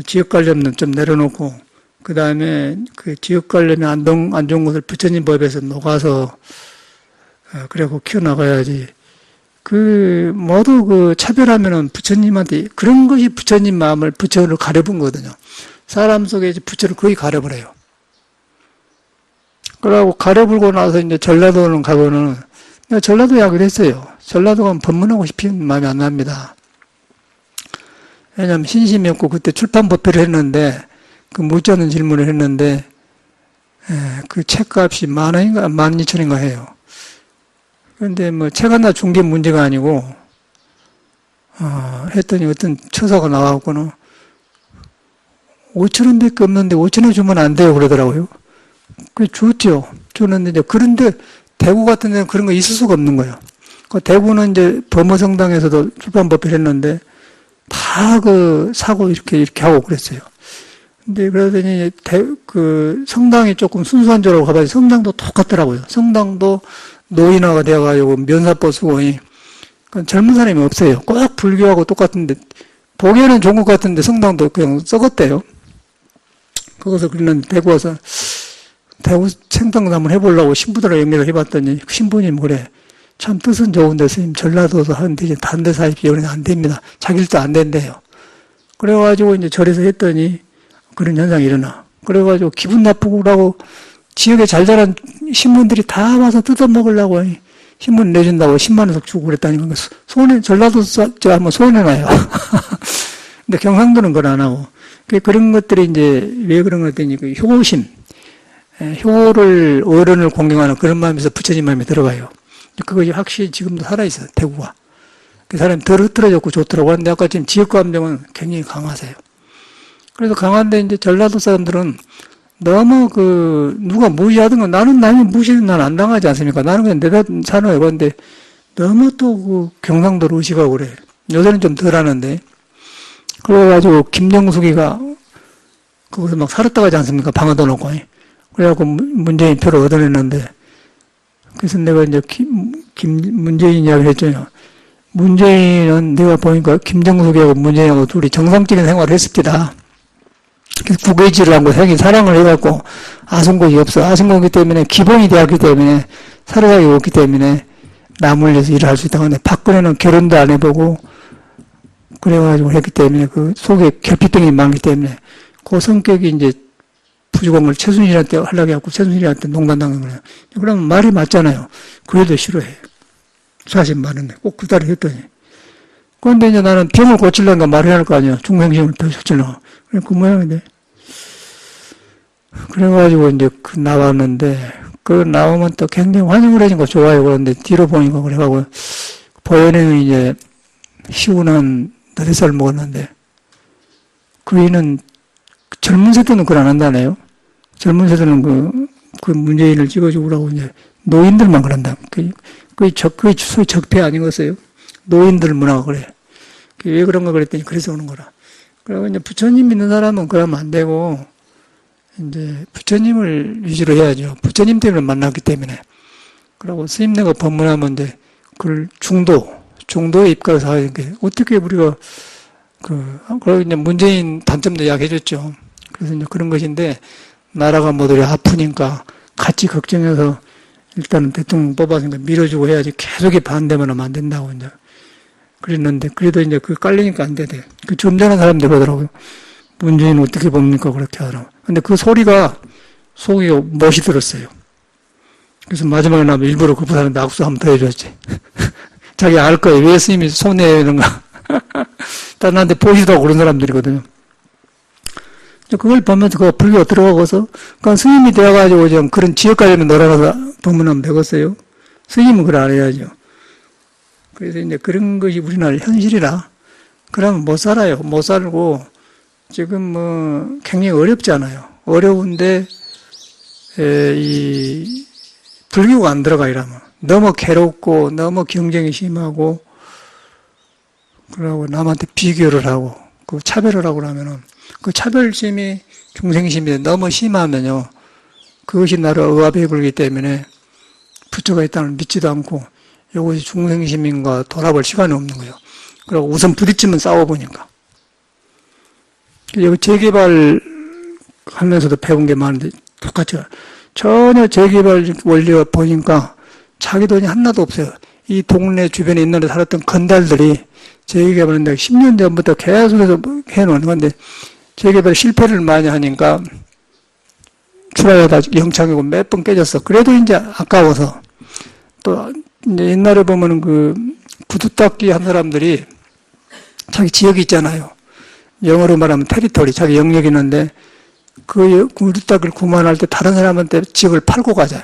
지역 관념은 좀 내려놓고, 그 다음에 그 지역 관념이 안 좋은 것을 부처님 법에서 녹아서, 그래고 키워나가야지. 모두 차별하면은 부처님한테, 그런 것이 부처님 마음을, 부처를 가려본 거거든요. 사람 속에 이제 부처를 거의 가려버려요. 그러고 가려불고 나서 이제 전라도는 가고는, 내가 전라도 이야기를 했어요. 전라도 가면 법문하고 싶은 마음이 안 납니다. 왜냐면 신심이 없고 그때 출판 법회를 했는데, 묻지 않는 질문을 했는데, 그 책값이 10,000원인가, 12,000원인가 해요. 그런데 책 하나 준 게 문제가 아니고, 했더니 어떤 처사가 나와갖고는 5,000원밖에 없는데 5,000원 주면 안 돼요. 그러더라고요. 그래, 줬죠. 줬는데 이제 그런데 대구 같은 데는 그런 거 있을 수가 없는 거예요. 대구는 이제 범어성당에서도 출판 법회를 했는데, 다 사고 이렇게 하고 그랬어요. 근데 그러더니 성당이 조금 순수한 줄 알고 가봐야 성당도 똑같더라고요. 성당도 노인화가 되어가지고 면사포 쓰고, 그러니까 젊은 사람이 없어요. 꼭 불교하고 똑같은데, 보기에는 좋은 것 같은데 성당도 그냥 썩었대요. 거기서 그러는 대구 와서 대구 생당도 한번 해보려고 신부들하고 연결을 해봤더니 신부님 그래. 참 뜻은 좋은데 스님 전라도에서 하는데 이제 다른 데서 하십시오. 그러니 안 됩니다. 자기들도 안 된대요. 그래가지고 이제 절에서 했더니 그런 현상이 일어나. 그래가지고 기분 나쁘고 그러고 지역에 잘 자란 신문들이 다 와서 뜯어먹으려고 신문 내준다고 10만 원씩 주고 그랬다니까 전라도 한번 손해나요. 근데 경상도는 그걸 안 하고. 그런 것들이 이제 왜 그런 것 같더니 효심, 효를 어른을 공경하는 그런 마음에서 부처님 마음에 들어가요. 그것이 확실히 지금도 살아있어요, 대구가. 그 사람이 덜 흐트러졌고 좋더라고 하는데 아까 지금 지역 감정은 굉장히 강하세요. 그래서 강한데 이제 전라도 사람들은 너무 누가 무시하던 건 나는 남이 무시는 난 안 당하지 않습니까? 나는 그냥 내가 사는 거예요. 그런데 너무 또 경상도를 의식하고 그래. 요새는 좀 덜 하는데. 그래가지고 김정숙이가 거기서 막 살았다 가지 않습니까? 방어도 놓고. 그래갖고 문재인 표를 얻어냈는데 그래서 내가 이제 문재인 이야기를 했잖아요. 문재인은 내가 보니까 김정숙이하고 문재인하고 둘이 정상적인 생활을 했습니다. 그래서 국외지를 하고 사랑을 해갖고 아성곡이 없어. 아성곡이기 때문에 기본이 되었기 때문에 사료각이 없기 때문에 나물려서 일을 할 수 있다고 하는데 박근혜는 결혼도 안 해보고 그래가지고 했기 때문에 그 속에 결핍병이 많기 때문에 그 성격이 이제 부주공을 최순실한테 하려고 해갖고 최순실한테 농단당한 거예요. 그러면 말이 맞잖아요. 그래도 싫어해. 40만 원에 꼭 그 달에 했더니. 그런데 이제 나는 병을 고치려니까 말해야 할 거 아니야. 중생심을 고치려고. 그 모양인데. 그래가지고 이제 나왔는데, 나오면 또 굉장히 환영을 해준 거 좋아요. 그런데 뒤로 보니까 그래가지고, 보현이는 이제, 시군 한 4살 먹었는데, 그이는 젊은 세대는 그걸 안 한다네요. 젊은 세대는 그 문재인을 찍어주라고 이제, 노인들만 그런다. 그게 소위 적폐 아니겠어요? 노인들 문화가 그래. 왜 그런가 그랬더니 그래서 오는 거라. 그리고 이제 부처님 믿는 사람은 그러면 안 되고, 이제 부처님을 위주로 해야죠. 부처님 때문에 만났기 때문에. 그리고 스님네가 법문하면 이제 그걸 중도에 입각해서 하는 게 어떻게 우리가 그리고 이제 문재인 단점도 이야기해줬죠. 그래서 이제 그런 것인데 나라가 뭐들이 아프니까 같이 걱정해서 일단은 대통령 뽑아서 밀어주고 해야지 계속 반대만 하면 안 된다고 이제 그랬는데 그래도 이제 깔리니까 안 되대. 그 점잖은 사람들 그러더라고요. 문재인 어떻게 봅니까? 그렇게 하더라고요. 근데 그 소리가 속이 멋이 들었어요. 그래서 마지막에 나면 일부러 그 사람한테 악수 한번 더 해줬지. 자기 알 거예요. 왜 스님이 손해야 이런가. 다 나한테 보시도 하고 그런 사람들이거든요. 그걸 보면서 그 불교 들어가고서, 그러니까 스님이 되어가지고 좀 그런 지역가려면 놀아가서 법문하면 되겠어요. 스님은 그걸 안 해야죠. 그래서 이제 그런 것이 우리나라 현실이라, 그러면 못 살아요. 못 살고, 지금 굉장히 어렵잖아요. 어려운데, 이 불교가 안 들어가 이러면 너무 괴롭고 너무 경쟁이 심하고 그러고 남한테 비교를 하고 그 차별을 하고 그러면은 그 차별심이 중생심이 너무 심하면요 그것이 나를 억압해 불기 때문에 부처가 있다는 걸 믿지도 않고 이것이 중생심인가 돌아볼 시간이 없는 거예요. 그리고 우선 부딪히면 싸워보니까 여기 재개발 하면서도 배운 게 많은데 똑같이 전혀 재개발 원리가 보니까 자기 돈이 하나도 없어요. 이 동네 주변에 있는 데 살았던 건달들이 재개발하는데 10년 전부터 계속해서 해놓은 건데 재개발 실패를 많이 하니까 출하하다 영창이고 몇 번 깨졌어. 그래도 이제 아까워서 또 이제 옛날에 보면은 그 구두 닦기 한 사람들이 자기 지역이 있잖아요. 영어로 말하면 테리토리, 자기 영역이 있는데 그 구두 닦기를 구만할 때 다른 사람한테 지역을 팔고 가자요.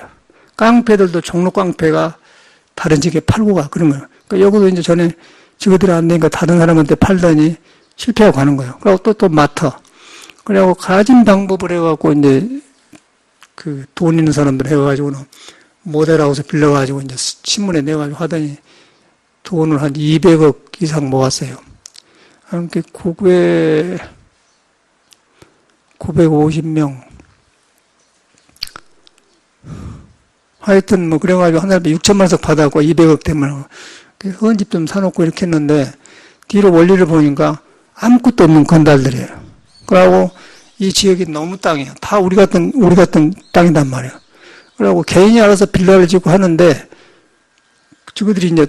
깡패들도 종로 깡패가 다른 지역에 팔고 가. 그런 거예요. 그러니까 여기도 이제 전에 지구들이 안 되니까 다른 사람한테 팔더니 실패하고 가는 거예요. 그리고 또 맡아. 그래갖고 가진 방법을 해갖고 이제 그 돈 있는 사람들 해가지고는 모델하우스 빌려가지고 이제 신문에 내가지고 하더니 돈을 한 200억 이상 모았어요. 함께 950명. 하여튼 그래가지고 한 달에 6천만 석 받아갖고 200억 때문에 헌 집 좀 사놓고 이렇게 했는데 뒤로 원리를 보니까 아무것도 없는 건달들이에요. 그러고 이 지역이 너무 땅이에요. 다 우리 같은 땅이단 말이에요. 그러고 개인이 알아서 빌라를 짓고 하는데 저들이 이제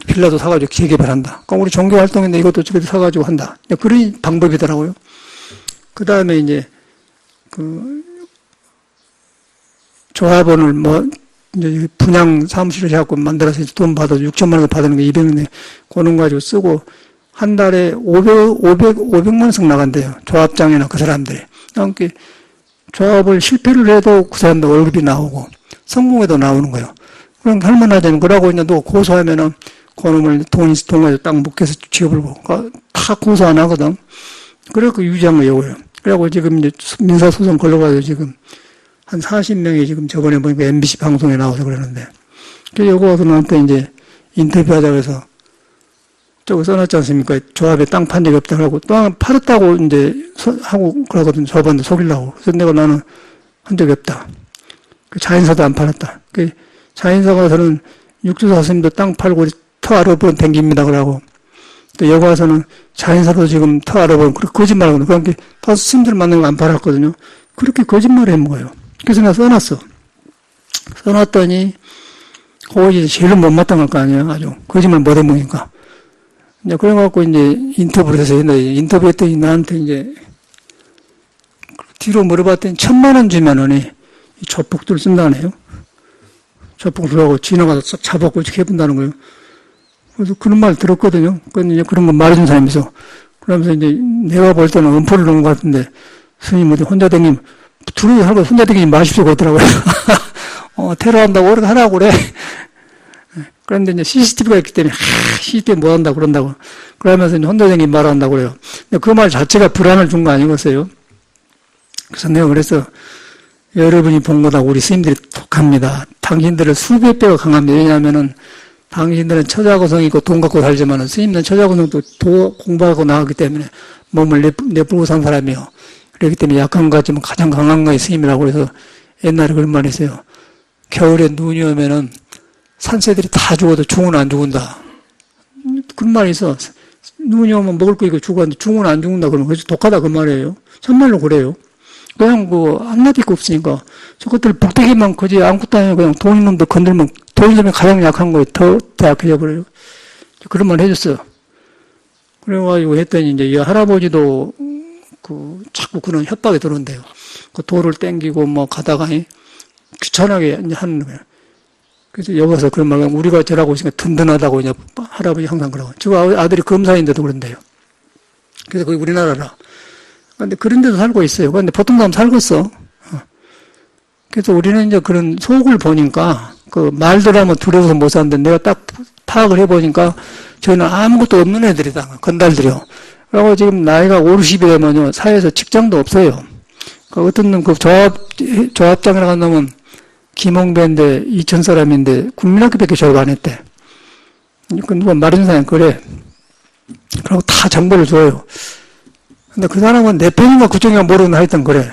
빌라도 사가지고 재개발한다. 그럼 우리 종교 활동인데 이것도 저들이 사가지고 한다. 그런 방법이더라고요. 그 다음에 이제 조합원을 이제 분양 사무실을 해갖고 만들어서 돈 받아서 6천만 원 받는 거 200원 고는 가지고 쓰고 한 달에 500만 원씩 나간대요. 조합장이나 그 사람들이. 그러니까 조합을 실패를 해도 그 사람들 월급이 나오고 성공해도 나오는 거예요. 그럼 얼마나 되면 그러고 이제 또 고소하면은 그놈을 돈 가지고 땅 묶여서 지어버리고 다 고소 안 하거든. 그래갖고 유지한 거 요거예요. 그래갖고 지금 이제 민사소송 걸려가지고 지금 한 40명이 지금 저번에 보니까 MBC 방송에 나와서 그러는데. 그래서 요거 와서 나한테 이제 인터뷰하자고 해서 저거 써놨지 않습니까? 조합에 땅 판 적이 없다고 하고, 땅 팔았다고 이제 하고 그러거든. 조합한테 속이려고. 그래서 내가 나는 한 적이 없다. 자연사도 안 팔았다. 자연사가 저는 육주사 스님도 땅 팔고 터 알아보면 댕깁니다. 그러고. 또 여기 와서는 자연사도 지금 터 알아보면 그렇게 거짓말하거든요. 그러니까 더 스님들 만나는 거 안 팔았거든요. 그렇게 거짓말을 해먹어요. 그래서 내가 써놨어. 써놨더니, 거기 제일 못마땅할 거 아니에요. 아주. 거짓말 못 해먹으니까. 이제 그래갖고 이제 인터뷰를 해서 인터뷰했더니 나한테 이제 뒤로 물어봤더니 1,000,000원 주면은 이 조폭들 쓴다네요. 조폭들하고 지나가서 잡아고 이렇게 해본다는 거예요. 그래서 그런 말 들었거든요. 근데 이제 그런 거 말해준 사람이 있어. 그러면서 이제 내가 볼 때는 음포를 놓은 것 같은데, 스님 어디 혼자 댕기면, 둘이 하고 혼자 댕기지 마십시오. 그러더라고요. 테러한다고 그렇게 하라고 그래. 그런데 이제 CCTV가 있기 때문에, CCTV 못 한다고 그런다고. 그러면서 이제 혼자 댕기지 말한다고 그래요. 근데 그 말 자체가 불안을 준 거 아니겠어요? 그래서 내가 그래서, 여러분이 본 거다. 우리 스님들이 독합니다. 당신들은 수백 배가 강합니다. 왜냐하면은, 당신들은 처자고성이 있고 돈 갖고 살지만은 스님들은 처자고성도 공부하고 나왔기 때문에 몸을 내쁘고 산 사람이요. 그렇기 때문에 약한 거 같지만 가장 강한 거에 스님이라고 해서 옛날에 그런 말 했어요. 겨울에 눈이 오면은 산새들이 다 죽어도 중은 안 죽는다. 그런 말이 있어. 눈이 오면 먹을 거 있고 죽었는데 중은 안 죽는다. 그러면 그래서 독하다 그 말이에요. 참말로 그래요. 그냥 한마디 거 없으니까 저것들 복대기만 크지 아무것도 아니고 그냥 돈 있는 놈들 건들면 돈 있는 놈이 가장 약한 거예요. 더 약해져 버려요. 그런 말 해줬어요. 그래가지고 했더니 이제 이 할아버지도 자꾸 그런 협박이 들어온대요. 그 돌을 땡기고 가다가 귀찮게 하는 거예요. 그래서 여기서 그런 말, 우리가 저라고 있으니까 든든하다고 이제 할아버지 항상 그러고. 저 아들이 검사인데도 그런데요. 그래서 거기 우리나라라. 근데 그런 데도 살고 있어요. 근데 보통 사람 살겠어. 그래서 우리는 이제 그런 속을 보니까 그 말들 하면 두려워서 못 사는데 내가 딱 파악을 해보니까 저희는 아무것도 없는 애들이다. 건달들이요. 그리고 지금 나이가 5, 60이 되면요. 사회에서 직장도 없어요. 그 어떤 놈 조합장이라고 한 놈은 김홍배인데 2천 사람인데 국민학교밖에 졸업 안 했대. 그 누가 말해준 사람이 그래. 그리고 다 정보를 줘요. 근데 그 사람은 내 편인가 구정인가 모르는 하여튼 그래.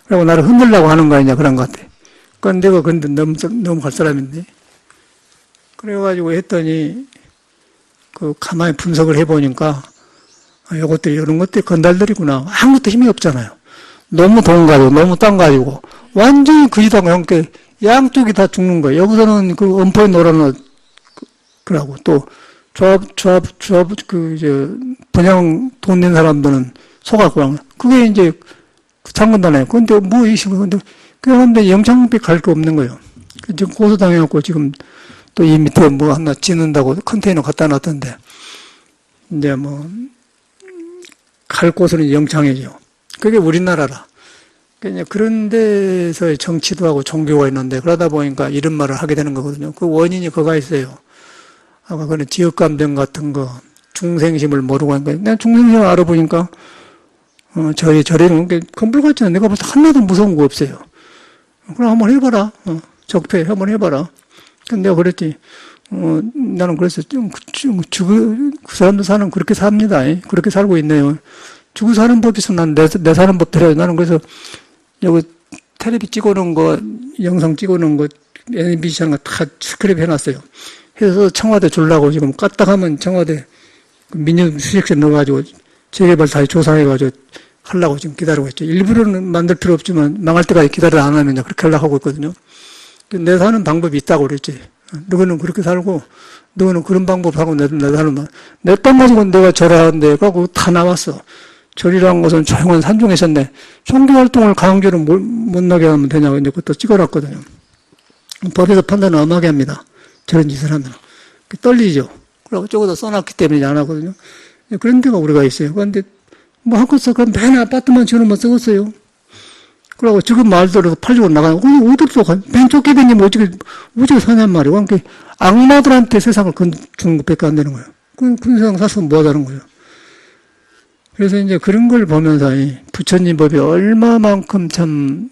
그리고 나를 흔들려고 하는 거 아니냐 그런 것 같아. 그건 내가 근데 너무 갈 사람인데. 그래가지고 했더니 가만히 분석을 해보니까 요것들이 이런 것들이 건달들이구나. 아무것도 힘이 없잖아요. 너무 돈 가지고 너무 땅 가지고 완전히 그지다고 형께 양쪽이 다 죽는 거예요. 여기서는 그 엄포에 놀아놓은 그러고 또 분양 돈 낸 사람들은 속았고 그게 이제 창건단에. 근데 근데 그런데 영창비 갈 거 없는 거예요. 지금 고소당해갖고 지금 또 이 밑에 하나 짓는다고 컨테이너 갖다 놨던데 이제 갈 곳은 영창이죠. 그게 우리나라라. 그러니까 그런 데서의 정치도 하고 종교가 있는데 그러다 보니까 이런 말을 하게 되는 거거든요. 그 원인이 그거가 있어요. 아까 그런 지역감정 같은 거, 중생심을 모르고 하는 거예요. 내가 중생심을 알아보니까 저리는 건불 같잖아. 내가 벌써 하나도 무서운 거 없어요. 그럼 한번 해봐라. 적폐 한번 해봐라. 근데 내가 그랬지. 나는 그래서 그 사람들 사는 그렇게 삽니다. 그렇게 살고 있네요. 죽고 사는 법이 있어. 난 내 사는 법 들어요. 나는 그래서 여기 텔레비 찍어놓은 거, 영상 찍어놓은 거, MBC 하는 거 다 스크랩 해놨어요. 해서 청와대 주려고 지금 까딱하면 청와대 민정수석실 넣어가지고 재개발 다시 조사해가지고 하려고 지금 기다리고 있죠. 일부러는 만들 필요 없지만 망할 때까지 기다려 안 하면 그렇게 하려고 하고 있거든요. 내 사는 방법이 있다고 그랬지. 너는 그렇게 살고, 너는 그런 방법 하고 내 사는 방. 내 땅 가지고 내가 절하는데, 그거 다 나왔어. 절이라는 것은 조용한 산중에 있었네. 종교활동을 강제로 못 나게 하면 되냐고 이제 그것도 찍어놨거든요. 법에서 판단을 엄하게 합니다. 저런 짓을 하면. 떨리죠. 그리고 저거다 써놨기 때문에 안 하거든요. 그런 데가 우리가 있어요. 그런데 하고서 그럼 맨 아파트만 지어놓으면 썩었어요. 그러고 지금 말대로 팔리고 나가는 거, 어디 없어. 맨 쫓게 다니면 어떻게 사냔 말이에요. 그러니까 악마들한테 세상을 주는 것밖에 안 되는 거예요. 그런 세상 사서 뭐 하자는 거예요. 그래서 이제 그런 걸 보면서 부처님 법이 얼마만큼 참,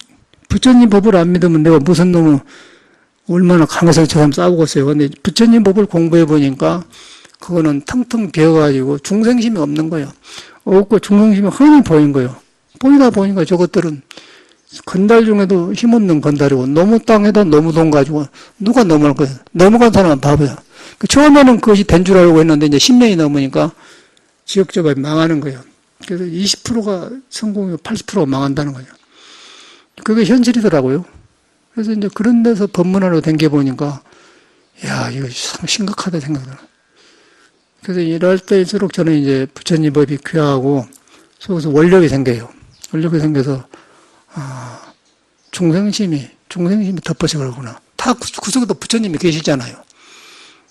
부처님 법을 안 믿으면 내가 무슨 놈을 얼마나 강해서 저 사람 싸우겠어요. 근데 부처님 법을 공부해 보니까 그거는 텅텅 비어가지고 중생심이 없는 거예요. 없고 중생심이 흔히 보인 거예요. 보이다 보니까 저것들은 건달 중에도 힘없는 건달이고 너무 땅에다 너무 돈 가지고 누가 넘어갈 거예요. 넘어간 사람은 바보야. 처음에는 그것이 된 줄 알고 했는데 이제 10년이 넘으니까 지역조합이 망하는 거예요. 그래서 20%가 성공이고 80%가 망한다는 거죠. 그게 현실이더라고요. 그래서 이제 그런 데서 법문하러 댕겨보니까 야, 이거 참 심각하다 생각들어요. 그래서 이럴 때일수록 저는 이제 부처님 법이 귀하고 속에서 원력이 생겨요. 원력이 생겨서 중생심이 덮어서 그러구나. 다 구석에도 부처님이 계시잖아요.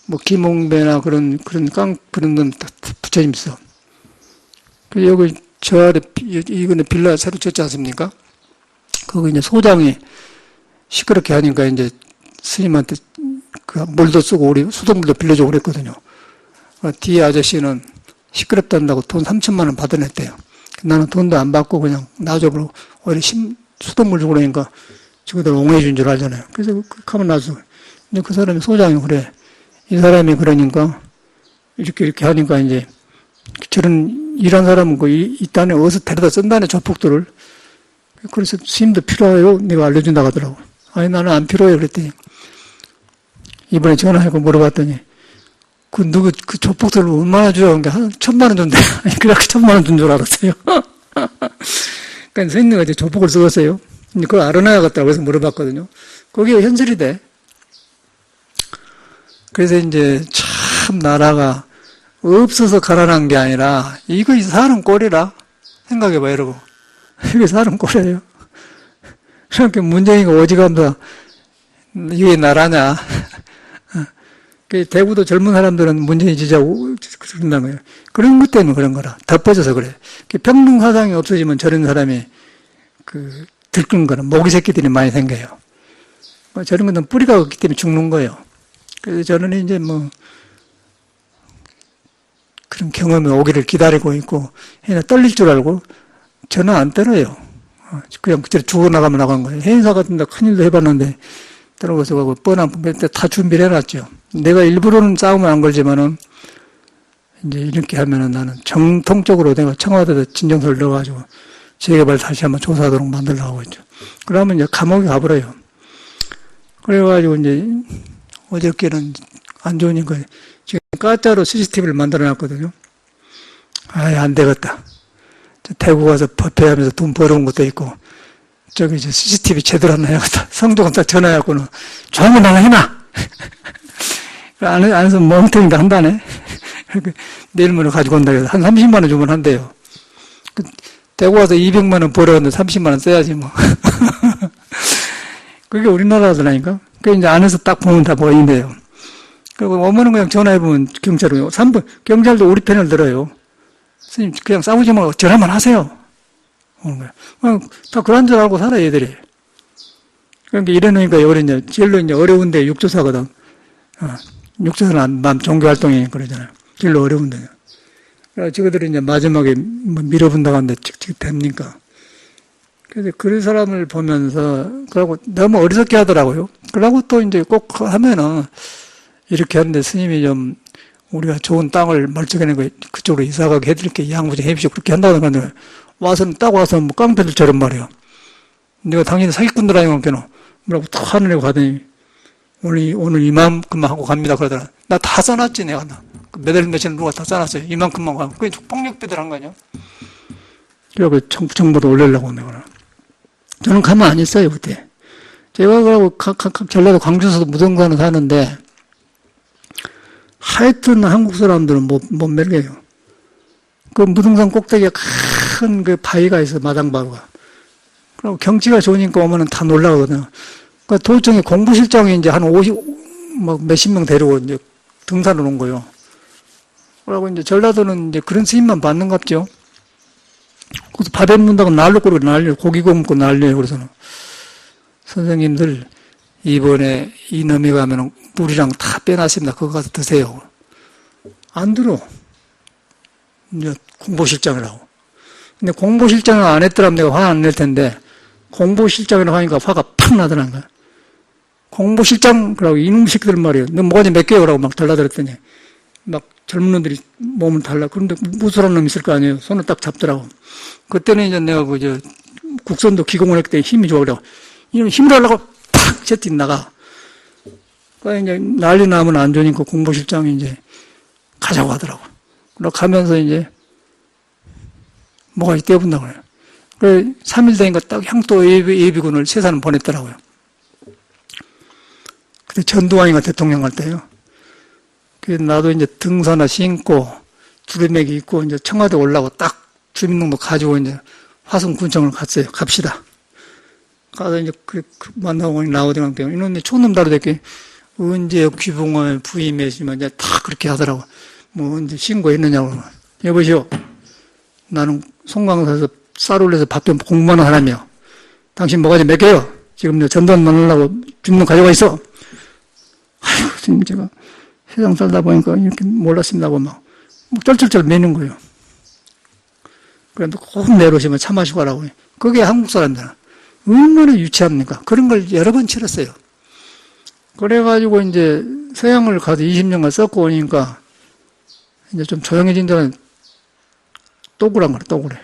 뭐, 김홍배나 그런 건 부처님 있어. 여기 저 아래, 이거는 빌라 새로 쳤지 않습니까? 거기 이제 소장이 시끄럽게 하니까 이제 스님한테 그 물도 쓰고 우리 수돗물도 빌려주고 그랬거든요. 뒤에 아저씨는 시끄럽단다고 돈 3천만 원 받아냈대요. 나는 돈도 안 받고 그냥 놔줘버리고 오히려 수돗물 주고 그러니까 지금들 옹호해 준 줄 알잖아요. 그래서 가만 놔서. 근데 그 사람이 소장이 그래. 이 사람이 그러니까 이렇게 하니까 이제 저런 일한 사람은 이 땅에 어디서 데려다 쓴다네 조폭들을. 그래서 스님도 필요해요? 내가 알려준다고 하더라고. 아니 나는 안 필요해요 그랬더니 이번에 전화하고 물어봤더니 그 조폭들을 얼마나 주라고 한 게 한 1,000만 원 준대. 그래서 1,000만 원 준 줄 알았어요. 그러니까 스님네가 이제 조폭을 쓰었어요. 그걸 알아놔야겠다고 해서 물어봤거든요. 그게 현실이 돼. 그래서 이제 참 나라가 없어서 가난한 게 아니라 이거 사람 꼴이라 생각해봐 이러고. 이게 사람 꼴이에요. 그러니까 문재인이가 오지감사 이게 나라냐. 대구도 젊은 사람들은 문재인 지지하고 그런다는 거예요. 그런 것 때문에 그런 거라. 덮어져서 그래. 평등 사상이 없어지면 저런 사람이 들끓는 거는 모기 새끼들이 많이 생겨요. 저런 것은 뿌리가 없기 때문에 죽는 거예요. 그래서 저는 이제 뭐 그런 경험이 오기를 기다리고 있고 해나 떨릴 줄 알고 저는 안 떨어요. 그냥 그대로 죽어나가면 나간 거예요. 해인사 같은 데 큰일도 해봤는데 들어가서 가고 뻔한 분배 다 준비를 해놨죠. 내가 일부러는 싸움을 안 걸지만은 이제 이렇게 하면은 나는 정통적으로 내가 청와대에 진정서를 넣어가지고 재개발 다시 한번 조사하도록 만들려고 하고 있죠. 그러면 이제 감옥에 가버려요. 그래가지고 이제 어저께는 안 좋으니까 지금 가짜로 CCTV를 만들어 놨거든요. 아예 안 되겠다. 대구 가서 법회하면서 돈 벌어온 것도 있고 저기 이제 CCTV 제대로 하나 해야겠다. 성도가 딱 전화해갖고는 조합을 하나 해놔. 안에서 멍텅이도 한다네. 내일 모레 가지고 온다 해서 한 30만 원 주면 한대요. 대구 와서 200만 원 벌어왔는데 30만 원 써야지 뭐. 그게 우리나라라니까. 그 이제 안에서 딱 보면 다 보이는데요. 그리고 오면은 그냥 전화해보면 경찰은 3분, 경찰도 우리 편을 들어요. 스님, 그냥 싸우지 말고 전화만 하세요. 오는 거야. 그냥 다 그런 줄 알고 살아, 얘들이. 그러니까 이래놓으니까 이제 제일로 이제 어려운데 육조사거든. 육조사는 남 종교활동이 그러잖아요. 제일로 어려운데. 그래서 저들이 이제 마지막에 뭐 밀어본다고 하는데 칙칙 됩니까? 그래서 그런 사람을 보면서, 그러고 너무 어리석게 하더라고요. 그러고 또 이제 꼭 하면은, 이렇게 하는데 스님이 좀, 우리가 좋은 땅을 멀쩡해낸 거 그쪽으로 이사가게 해드릴게, 양부장 해주시오. 그렇게 한다는 건데, 와서는 딱 와서 뭐 깡패들처럼 말이야. 내가 당연히 사기꾼들 아니면 뭐라고 탁 하늘에 가더니, 오늘 이만큼만 하고 갑니다. 그러더라. 나 다 써놨지, 내가. 매달 며칠 누가 다 써놨어요. 이만큼만 가고. 그게 폭력배들 한 거 아니야? 그래서 정보도 올리려고 내가. 저는 가만 안 있어요, 그때. 제가 그러고 전라도 광주에서도 무등산을 사는데, 하여튼 한국 사람들은 못 mer게요. 그 무등산 꼭대기에 큰 그 바위가 있어, 마당바위가. 그리고 경치가 좋으니까 오면은 다 놀라거든요. 그 도청에 공부실장이 이제 한 몇십 명 데리고 이제 등산을 온 거예요. 그러고 이제 전라도는 이제 그런 스님만 받는갑죠. 그래서 밥에 문다고 날로 끓고 난리예요. 고기 굽고 난리예요. 그래서는 선생님들 이번에 이놈이 가면은 물이랑 다 빼놨습니다. 그거 가서 드세요. 안 들어. 이제 공보실장이라고. 근데 공보실장을 안 했더라면 내가 화 안 낼 텐데 공보실장이라고 하니까 화가 팍 나더라는 거야. 공보실장 그러고 이놈 새끼들 말이에요. 너 뭐가 몇 개요? 라고 막 달라들었더니 막 젊은 놈들이 몸을 달라. 그런데 무술한 놈 있을 거 아니에요. 손을 딱 잡더라고. 그때는 이제 내가 국선도 기공을 했기 때문에 힘이 좋아. 그래고 이놈 힘을 하려고 팍 채팅 나가. 그러니까 이제 난리 나면 안 좋으니까 공보실장이 이제 가자고 하더라고. 그러고 가면서 이제 뭐가 떼어본다고 그래요. 그래 3일 되니까 딱 향토 예비군을 세사는 보냈더라고요. 그때 전두환이가 대통령 할 때요. 그래서 나도 이제 등산화 신고 두루매기 입고 이제 청와대 올라고 딱 주민등록 가지고 이제 화성군청을 갔어요. 갑시다. 가서 이제 만나고 나오더니 이놈이 촌놈다로 됐게 언제 귀붕을 부임했지만 이제 다 그렇게 하더라고. 뭐 언제 신고했느냐고. 여보시오. 나는 송강사에서 쌀 올려서 밥 좀 공부하는 사람이요. 당신 뭐가 좀 몇 개요? 지금 내 전단 만나려고 주문 가져가 있어. 아이고, 스님 제가 세상 살다 보니까 이렇게 몰랐습니다 하고 막 쩔쩔쩔 매는 거예요. 그런데 꼭 내려오시면 차 마시고 가라고. 그게 한국 사람들. 얼마나 유치합니까? 그런 걸 여러 번 치렀어요. 그래가지고 이제 서양을 가서 20년간 썩고 오니까 이제 좀 조용해진 데는 또그란 거래, 또그래.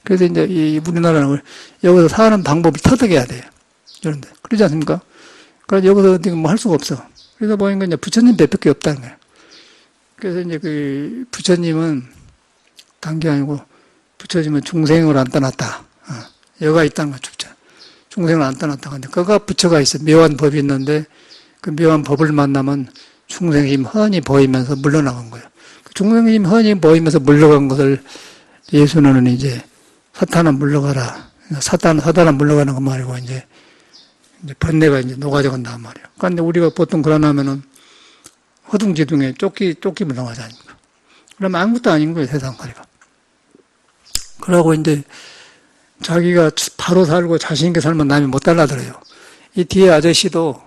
그래서 이제 이 우리나라는 여기서 사는 방법을 터득해야 돼요. 이런데. 그러지 않습니까? 그래서 여기서 어떻게 뭐 할 수가 없어. 그래서 보니까 이제 부처님 몇 개 없다는 거예요. 그래서 이제 그 부처님은 단게 아니고 부처님은 중생을 안 떠났다. 여가 있다는 거죠. 중생을 안 떠났다. 근데 그가 부처가 있어. 묘한 법이 있는데 그 묘한 법을 만나면 중생의 힘 훤히 보이면서 물러나간 거예요. 그 중생의 힘 훤히 보이면서 물러간 것을 예수는 이제 사탄은 물러가라. 사탄은 물러가는 거 말이고 이제 번뇌가 이제 녹아져 간단 말이에요. 그런데 우리가 보통 그러나면은 허둥지둥에 쫓기 물러가지 않습니까? 그러면 아무것도 아닌 거예요, 세상 살이가. 그러고 이제 자기가 바로 살고 자신있게 살면 남이 못 달라들어요. 이 뒤에 아저씨도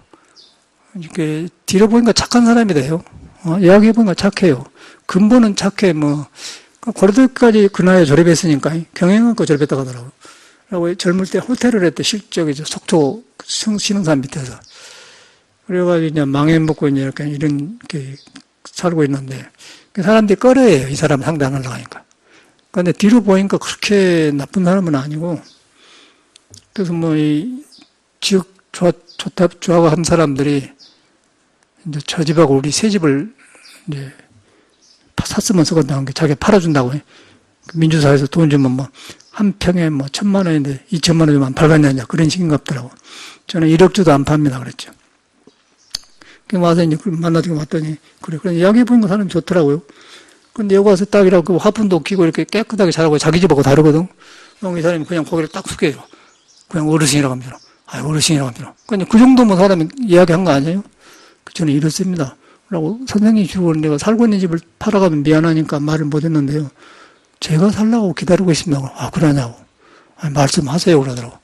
이렇게 뒤로 보니까 착한 사람이 돼요. 이야기해보니까 착해요. 근본은 착해, 뭐. 고려대까지 그 나이에 졸업했으니까 경영학과 졸업했다고 하더라고요. 그리고 젊을 때 호텔을 했대, 실적이죠. 속초 신흥산 밑에서. 그래가지고 이제 망해먹고 이제 이렇게 살고 있는데, 사람들이 꺼려해요. 이 사람 상대 안 하려고 하니까. 근데 뒤로 보니까 그렇게 나쁜 사람은 아니고, 그래서 뭐, 지역 조합 한 사람들이 이제 저 집하고 우리 새 집을 이제 샀으면 쓰거든. 자기가 팔아준다고 해. 민주사에서 돈 주면 뭐, 한 평에 뭐, 1,000만 원인데 2,000만 원 주면 안 팔겠냐. 그런 식인가 보더라고. 저는 1억 주도 안 팝니다. 그랬죠. 그 와서 이제 만나서 왔더니, 그래. 이야기해보니까 사람이 좋더라고요. 근데 여기 와서 딱 이라고 화분도 끼고 이렇게 깨끗하게 자라고 자기 집하고 다르거든. 이 사람이 그냥 고개를 딱 숙여요. 그냥 어르신이라고 합니다. 어르신이라고 합니다. 근데 그 정도면 사람이 이야기한 거 아니에요? 저는 이렇습니다. 라고 선생님이 주고 내가 살고 있는 집을 팔아가면 미안하니까 말을 못 했는데요. 제가 살라고 기다리고 있습니다. 그러냐고. 말씀하세요. 그러더라고.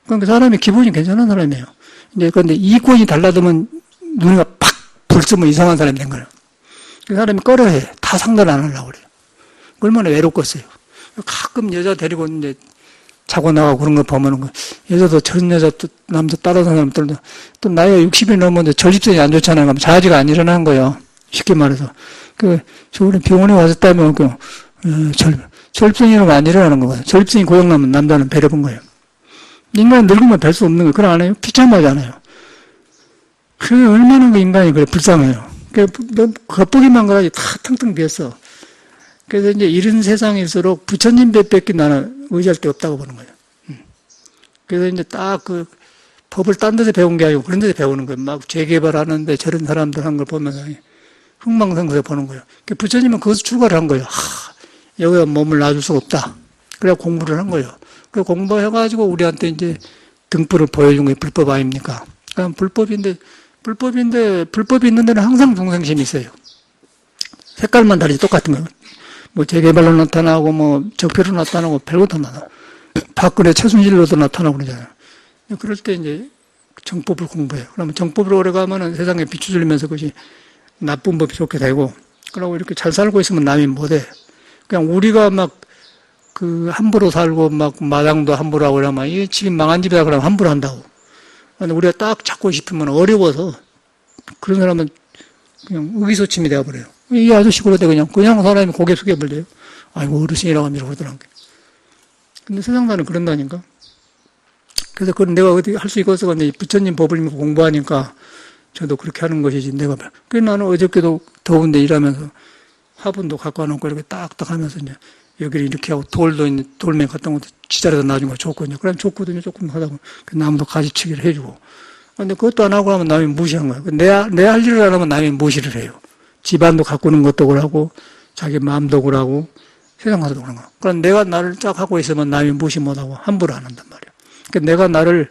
그러니까 사람이 기분이 괜찮은 사람이에요. 이제 그런데 이권이 달라지면 눈이가 팍 불쓰면 이상한 사람이 된 거예요. 그 사람이 꺼려해. 다 상대를 안 하려고 그래요. 얼마나 외롭겠어요. 가끔 여자 데리고 이제 자고 나가고 그런 거 보면은 여자도 저런 여자 또 남자 따라서 사람들도 또 나이가 60이 넘었는데 전립선이 안 좋잖아요. 그럼 자지가 안 일어나는 거예요. 쉽게 말해서. 저번에 병원에 왔었다면 전립선이라면 안 일어나는 거거든요. 전립선이 고장나면 남자는 배려 본 거예요. 인간은 늙으면 뵐 수 없는 거예요. 그걸 안 해요? 비참하잖아요. 그 얼마나 그 인간이 그래 불쌍해요. 겉보기만 그러지 다 텅텅 비었어. 그래서 이제 이런 세상일수록 부처님 뵙기 나는 의지할 데 없다고 보는 거예요. 그래서 이제 딱 그 법을 딴 데서 배운 게 아니고 그런 데서 배우는 거예요. 막 재개발하는데 저런 사람들 한 걸 보면서 흥망성쇠 보는 거예요. 부처님은 거기서 출발을 한 거예요. 여기가 몸을 놔줄 수가 없다. 그래 공부를 한 거예요. 그 공부해가지고 우리한테 이제 등불을 보여준 거예요. 불법 아닙니까? 그러니까 불법이 있는 데는 항상 중생심이 있어요. 색깔만 다르지 똑같은 거예요. 뭐 재개발로 나타나고 뭐 적폐로 나타나고 별것도 나타나. 박근혜 최순실로도 나타나고 그러잖아요. 그럴 때 이제 정법을 공부해요. 그러면 정법으로 오래가면은 세상에 비추들면서 그것이 나쁜 법이 좋게 되고, 그러고 이렇게 잘 살고 있으면 남이 못해. 그냥 우리가 막 함부로 살고 막 마당도 함부로 하고 그러면 이 집이 망한 집이다 그러면 함부로 한다고. 근데 우리가 딱 잡고 싶으면 어려워서 그런 사람은 그냥 의기소침이 되어버려요. 이 아저씨 그러대 그냥 사람이 고개 숙여버려요. 아이고 어르신이라고 하면서 그러더라고요. 근데 세상 사는 그런다니까. 그래서 그건 내가 어디 할 수 있겠어. 근데 부처님 법을 공부하니까 저도 그렇게 하는 것이지. 그래서 나는 어저께도 더운데 일하면서 화분도 갖고 와놓고 이렇게 딱딱 하면서 이제 여기를 이렇게 하고 돌멩이 갖다 놓고 지자리에다 놔준 거 좋거든요. 그럼 좋거든요. 조금 하다가 나무도 가지치기를 해주고. 근데 그것도 안 하고 하면 남이 무시한 거예요. 내 할 일을 안 하면 남이 무시를 해요. 집안도 가꾸는 것도 그러고, 자기 마음도 그러고, 세상 가서도 그런 거. 그럼 내가 나를 쫙 하고 있으면 남이 무시 못하고 함부로 안 한단 말이에요. 그러니까 내가 나를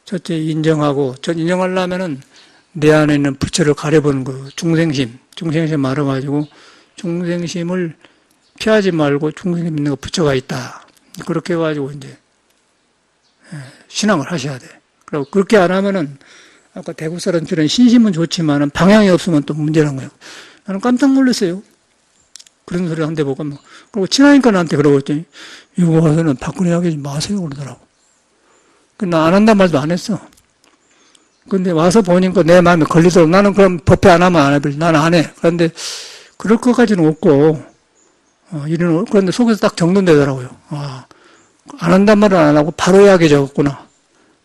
첫째 인정하고, 전 인정하려면은 내 안에 있는 부처를 가려보는 거예요. 중생심 말아가지고, 중생심을 피하지 말고 중생심 있는 거 부처가 있다. 그렇게 해가지고 이제, 신앙을 하셔야 돼. 그리고 그렇게 안 하면은, 아까 대구 사람들은 신심은 좋지만은 방향이 없으면 또 문제란 거예요. 나는 깜짝 놀랐어요. 그런 소리 한대 보고, 뭐. 그리고 친하니까 나한테 그러고 있더니, 이거 와서는 박근혜 이야기하지 마세요. 그러더라고. 나 안 한단 말도 안 했어. 근데 와서 보니까 내 마음에 걸리도록 나는 그럼 법회 안 하면 안 해. 나는 안 해. 그런데 그럴 것까지는 없고, 그런데 속에서 딱 정돈되더라고요. 안 한단 말은 안 하고 바로 이야기해줬구나.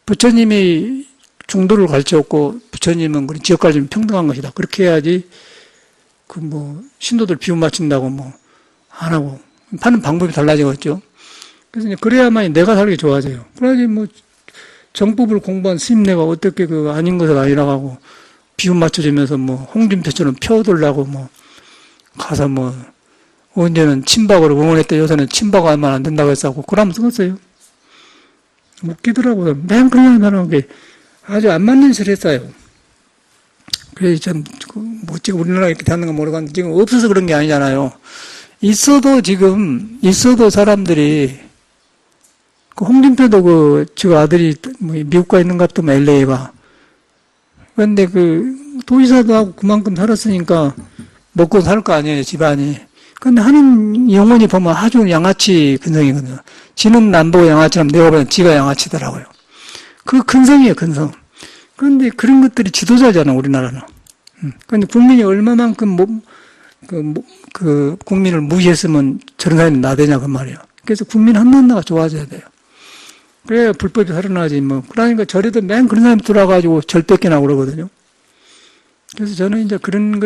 부처님이 중도를 가르쳤고, 부처님은 그런 지역까지는 평등한 것이다. 그렇게 해야지, 신도들 비움 맞춘다고 안 하고, 하는 방법이 달라지겠죠. 그래서 이제 그래야만 내가 살기 좋아져요. 그래야지 정법을 공부한 스님네가 어떻게 아닌 것을 아니라고 하고, 비움 맞춰주면서 홍준표처럼 펴돌라고 가서 언제는 친박으로 응원했다, 요새는 친박하면 안 된다고 했었고, 그러면 쓰겠어요. 웃기더라고요. 맨 그런 사람은 게 아주 안 맞는 소리 했어요. 그래서 참, 지금 우리나라가 이렇게 되는가 모르겠는데, 지금 없어서 그런 게 아니잖아요. 있어도 사람들이, 홍준표도 저 아들이 미국 가 있는 것 같더만, LA가. 그런데 도지사도 하고 그만큼 살았으니까 먹고 살 거 아니에요, 집안이. 근데 하는 영혼이 보면 아주 양아치 근성이거든요. 지는 안 보고 양아치라면 내가 보면 지가 양아치더라고요. 그 근성이에요, 근성. 그런데 그런 것들이 지도자잖아, 우리나라는. 그런데 국민이 얼마만큼 국민을 무시했으면 저런 사람이 나대냐, 그 말이에요. 그래서 국민 한나라가 좋아져야 돼요. 그래야 불법이 살아나지, 그러니까 절에도 맨 그런 사람이 들어와가지고 절 뺏기나고 그러거든요. 그래서 저는 이제 그런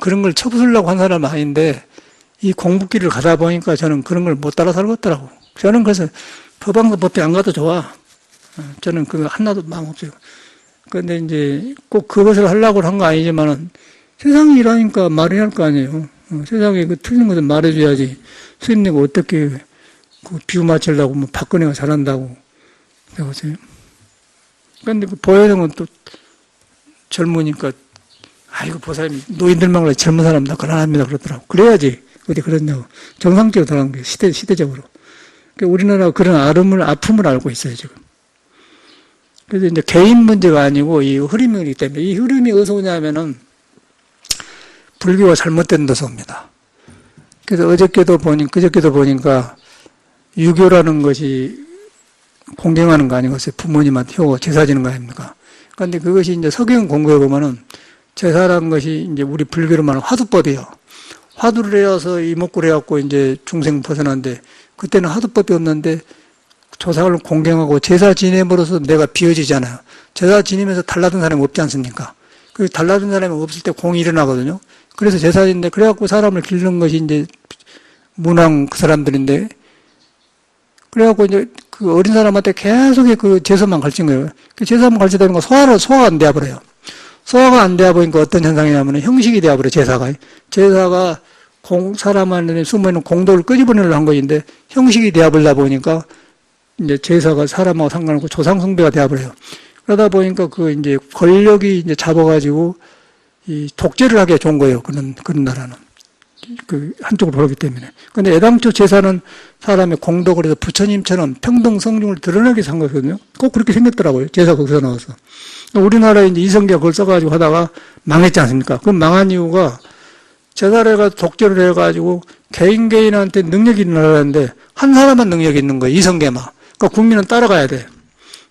그런 걸 쳐부수려고 한 사람은 아닌데, 이 공부길을 가다 보니까 저는 그런 걸 못 따라 살겠더라고. 저는 그래서 법에 안 가도 좋아. 저는 하나도 마음 없어요. 그런데 이제 꼭 그것을 하려고 한 거 아니지만은 세상이 이러니까 말해야 할 거 아니에요. 세상에 틀린 것을 말해줘야지. 스님네가 어떻게 비유 맞추려고 박근혜가 잘한다고. 그러세요. 그런데 보혜성은 또 젊으니까 아이고 보살님 노인들만 그래 젊은 사람 다 가난합니다 그러더라고. 그래야지 어디 그랬냐고. 정상적으로 들어간 게 시대적으로. 그러니까 우리나라가 그런 아픔을 알고 있어요 지금. 그래서 이제 개인 문제가 아니고 이 흐름이기 때문에 이 흐름이 어디서 오냐면은 불교가 잘못된 데서 옵니다. 그래서 그저께도 보니까 유교라는 것이 공경하는 거 아니겠어요? 부모님한테 효 제사 지는 거 아닙니까? 그런데 그것이 이제 서경 공부에 보면은 제사라는 것이 이제 우리 불교로 말하는 화두법이에요. 화두를 해서 이목구를 해갖고 이제 중생 벗어난데 그때는 화두법이 없는데 조상을 공경하고 제사 지냄으로써 내가 비워지잖아요. 제사 지내면서 달라든 사람이 없지 않습니까? 그 달라든 사람이 없을 때 공이 일어나거든요. 그래서 제사인데 그래갖고 사람을 기르는 것이 이제 문왕 그 사람들인데 그래갖고 이제 그 어린 사람한테 계속 그 제사만 가르친 거예요. 그 제사만 가르치다 보니까 소화가 안 돼버려요. 소화가 안 돼야 보니까 어떤 현상이냐면 형식이 돼버려요, 제사가. 제사가 사람 안에 숨어있는 공도를 끄집어내려고 한 것인데 형식이 돼버리다 보니까 이제 제사가 사람하고 상관없고 조상숭배가 돼버려요. 그러다 보니까 이제 권력이 이제 잡아가지고 이 독재를 하기에 좋은 거예요. 그런 나라는. 한쪽으로 그러기 때문에. 근데 애당초 제사는 사람의 공덕, 그래서 부처님처럼 평등 성중을 드러내기 위해서 한 거거든요. 꼭 그렇게 생겼더라고요. 제사 거기서 나와서. 우리나라에 이제 이성계가 그걸 써가지고 하다가 망했지 않습니까? 그럼 망한 이유가 제사를 해가지고 독재를 해가지고 개인한테 능력이 있는 나라인데 한 사람만 능력이 있는 거예요. 이성계만. 그러니까 국민은 따라가야 돼.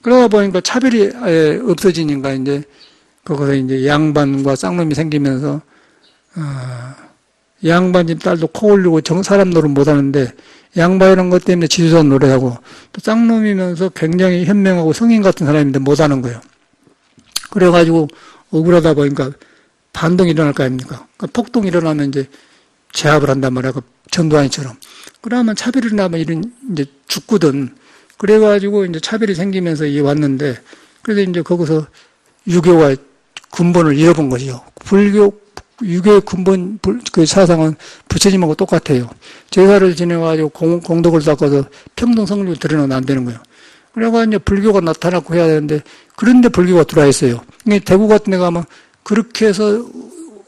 그러다 보니까 차별이 없어지니까 이제 거기서 이제 양반과 쌍놈이 생기면서 양반집 딸도 코 올리고 사람 노릇 못하는데 양반이라는 것 때문에 지도자 노래하고 또 쌍놈이면서 굉장히 현명하고 성인 같은 사람인데 못하는 거예요. 그래가지고 억울하다 보니까 반동이 일어날 거 아닙니까? 그러니까 폭동이 일어나면 이제 제압을 한단 말이야. 전두환이처럼. 그러면 차별이 일어나면 이제 죽거든. 그래가지고 이제 차별이 생기면서 이게 왔는데 그래서 이제 거기서 유교가 근본을 잃어본 거죠. 유교의 근본 그 사상은 부처님하고 똑같아요. 제사를 지내가지고 공덕을 닦아서 평등 성립을 드러내면 안 되는 거예요. 그래가 이제 불교가 나타나고 해야 되는데, 그런데 불교가 들어와 있어요. 대구 같은 데 가면 그렇게 해서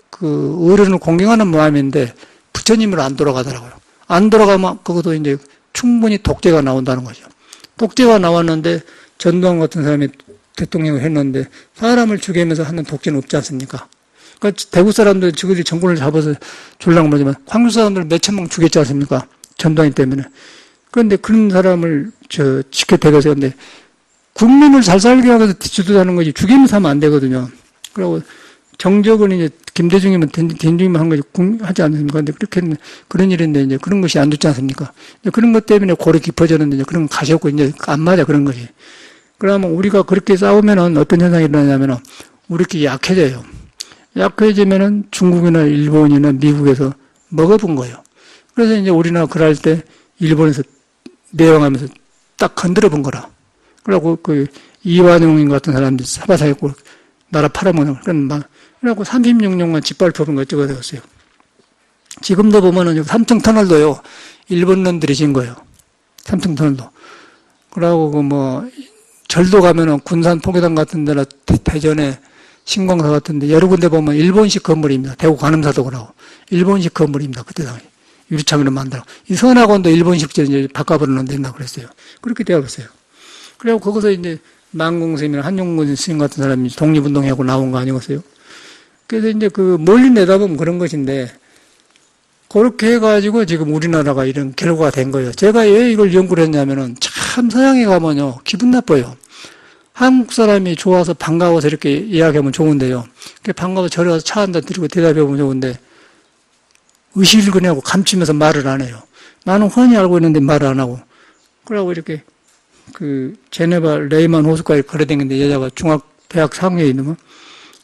그 어른을 공경하는 마음인데 부처님으로 안 돌아가더라고요. 안 돌아가면 그것도 이제 충분히 독재가 나온다는 거죠. 독재가 나왔는데 전두환 같은 사람이 대통령을 했는데 사람을 죽이면서 하는 독재는 없지 않습니까? 그러니까 대구 사람들 지금들이 정권을 잡아서 주려고 그러지만 광주 사람들 몇천 명 죽였지 않습니까? 전두환 때문에. 그런데 그런 사람을 지켜대면서 근데 국민을 잘 살게 하면서 지도하는 거지 죽이면서 하면 안 되거든요. 그리고 정적은 이제 김대중이면 대중이면 한 거지 하지 않습니까? 근데 그렇게 그런 일인데 이제 그런 것이 안 좋지 않습니까? 그런 것 때문에 골이 깊어졌는데 이제 그런 거 가셨고 이제 안 맞아 그런 거지. 그러면 우리가 그렇게 싸우면은 어떤 현상이 일어나냐면은 우리끼리 약해져요. 약해지면은 중국이나 일본이나 미국에서 먹어본 거예요. 그래서 이제 우리나라 그럴 때 일본에서 내용하면서 딱 건드려 본 거라. 그러고 그 이완용인 같은 사람들이 사바사했고 나라 팔아먹는 거. 그래갖고 36년간 짓밟혀본 거 어쩌고 되었어요. 지금도 보면은 삼청터널도요, 일본 놈들이 진 거예요. 삼청터널도. 그러고 그 뭐, 절도 가면은 군산 포교당 같은 데나 대전에 신광사 같은 데 여러 군데 보면 일본식 건물입니다. 대구 관음사도 그러고. 일본식 건물입니다. 그때 당시. 유리창으로 만들어. 이 선악원도 일본식 이제 바꿔버리는 된다고 그랬어요. 그렇게 되어버렸어요. 그리고 거기서 이제 만공스님이나 한용군 스님 같은 사람이 독립운동하고 나온 거 아니겠어요? 그래서 이제 그 멀리 내다보면 그런 것인데, 그렇게 해가지고 지금 우리나라가 이런 결과가 된 거예요. 제가 왜 이걸 연구를 했냐면은 참 서양에 가면요, 기분 나빠요. 한국 사람이 좋아서 반가워서 이렇게 이야기하면 좋은데요. 반가워서 저리 가서 차 한잔 드리고 대답해보면 좋은데, 의식을 그냥 감추면서 말을 안 해요. 나는 훤히 알고 있는데 말을 안 하고. 그러고 이렇게 그 제네바 레이만 호수까지 걸어다니는데 여자가 대학 상회에 있는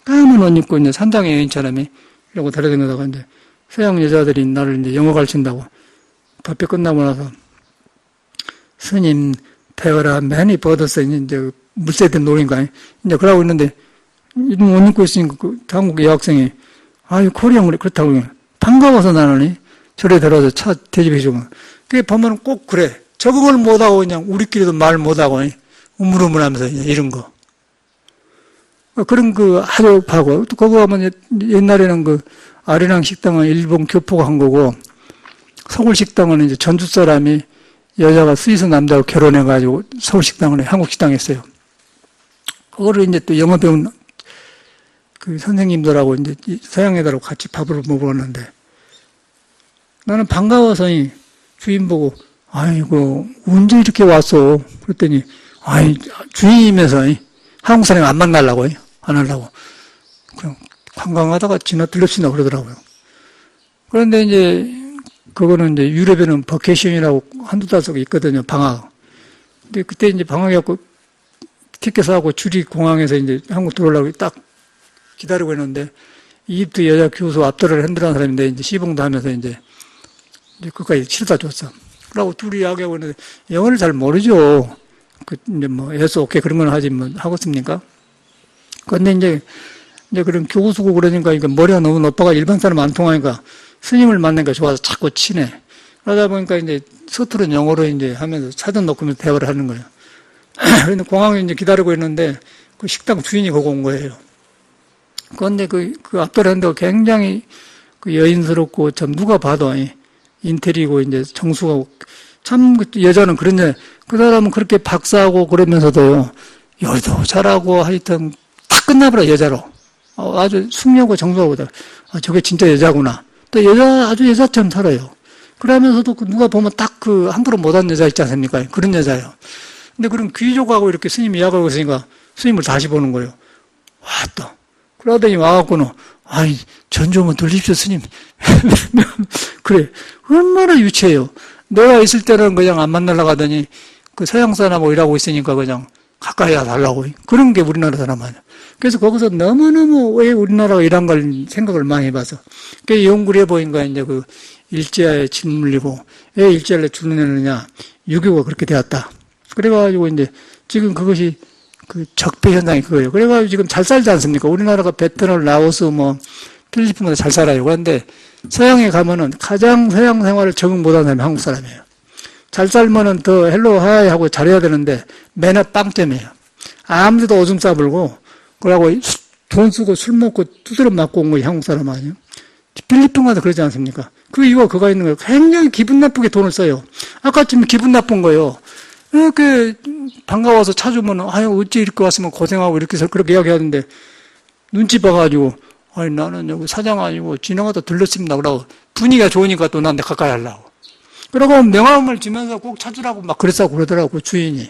까만 옷 입고 이제 산장에 여인처럼 이러고 데려다니다가 이제 서양 여자들이 나를 이제 영어 가르친다고 밥배 끝나고 나서 스님 배워라 많이 뻗었어 이제 물새들 노린 거 아니 이제 그러고 있는데 이런 옷 입고 있으니까 그 한국 여학생이 아유 코리안 그래 그렇다고 반가워서 나는 저래 들어서 차 대접해주고 그게 보면 꼭 그래 적응을 못하고 그냥 우리끼리도 말 못하고 우물우물하면서 이런 거 그런 그 하족하고 또 거기 가면 옛날에는 그 아리랑 식당은 일본 교포가 한 거고 서울 식당은 이제 전주 사람이 여자가 스위스 남자하고 결혼해가지고 서울 식당을 한국 식당 했어요. 그거를 이제 또 영어 배운 그 선생님들하고 이제 서양 애들하고 같이 밥을 먹었는데 나는 반가워서 주인 보고 아이고 언제 이렇게 왔어? 그랬더니 아이 주인이면서 한국 사람이 안 만나려고 안 하려고 그냥 관광하다가 들렀나 그러더라고요. 그런데 이제 그거는 이제 유럽에는 버케이션이라고 한두 달 속에 있거든요 방학. 근데 그때 이제 방학이었고 티켓 사고 줄이 공항에서 이제 한국 들어오려고 딱 기다리고 있는데 이집트 여자 교수 앞도를 흔들어는 사람인데 이제 시봉도 하면서 이제 그까지 치료다 줬어. 그러고 둘이 이야기하고 있는데 영어를 잘 모르죠. 이제 뭐 예수 오케이 그런 건 하지 뭐 하겠습니까? 근데 이제 그런 교수고 그러니까 머리가 너무 높아가 일반 사람 안 통하니까 스님을 만나니까 좋아서 자꾸 치네. 그러다 보니까 이제 서투른 영어로 이제 하면서 사전 놓고 대화를 하는 거예요. 그런데 공항에 이제 기다리고 있는데 그 식당 주인이 거기 온 거예요. 그런데 그 앞도를 하는데 굉장히 그 여인스럽고 참 누가 봐도 인테리고 이제 정수하고 참 여자는 그런 그 사람은 그렇게 박사하고 그러면서도요 여도 잘하고 하여튼 다 끝나버려 여자로 아주 숙녀고 정수하고 저게 진짜 여자구나 또 여자 아주 여자처럼 살아요. 그러면서도 누가 보면 딱 그 함부로 못한 여자 있지 않습니까? 그런 여자예요. 근데 그런 귀족하고 이렇게 스님이 이야기하고 있으니까 스님을 다시 보는 거예요. 왔다. 그러더니 와갖고는 아이 전 좀 돌리십시오 스님. 그래 얼마나 유치해요. 내가 있을 때는 그냥 안 만나려고 하더니 그 서양 사람하고 일하고 있으니까 그냥 가까이 달라고 그런 게 우리나라 사람 아니야. 그래서 거기서 너무너무 왜 우리나라가 이런 걸 생각을 많이 해봐서 그 연구를 해보니까 이제 그 일제에 짓물리고 왜 일제를 줄여내느냐 유교가 그렇게 되었다. 그래가지고 이제 지금 그것이 그 적폐 현상이 그거예요. 그래가지고 지금 잘 살지 않습니까? 우리나라가 베트남, 라오스, 뭐 필리핀보다 잘 살아요. 그런데 서양에 가면은 가장 서양 생활을 적응 못하는 사람이 한국 사람이에요. 잘 살면은 더 헬로 하이 하고 잘해야 되는데 매너 빵점이에요. 아무데도 오줌 싸불고 그러고 돈 쓰고 술 먹고 두드려 맞고 온 거 한국 사람 아니에요? 필리핀 가도 그러지 않습니까? 그 이유가 그가 있는 거예요. 굉장히 기분 나쁘게 돈을 써요. 아까쯤 기분 나쁜 거예요. 이렇게 반가워서 찾으면 아유 어찌 이렇게 왔으면 고생하고 이렇게 해서 그렇게 이야기하는데 눈치 봐가지고 아니 나는 여기 사장 아니고 지나가다 들렀습니다. 그러고 분위기가 좋으니까 또 나한테 가까이 하려고. 그러고 명함을 주면서 꼭 찾으라고 막 그랬다고 그러더라고 주인이.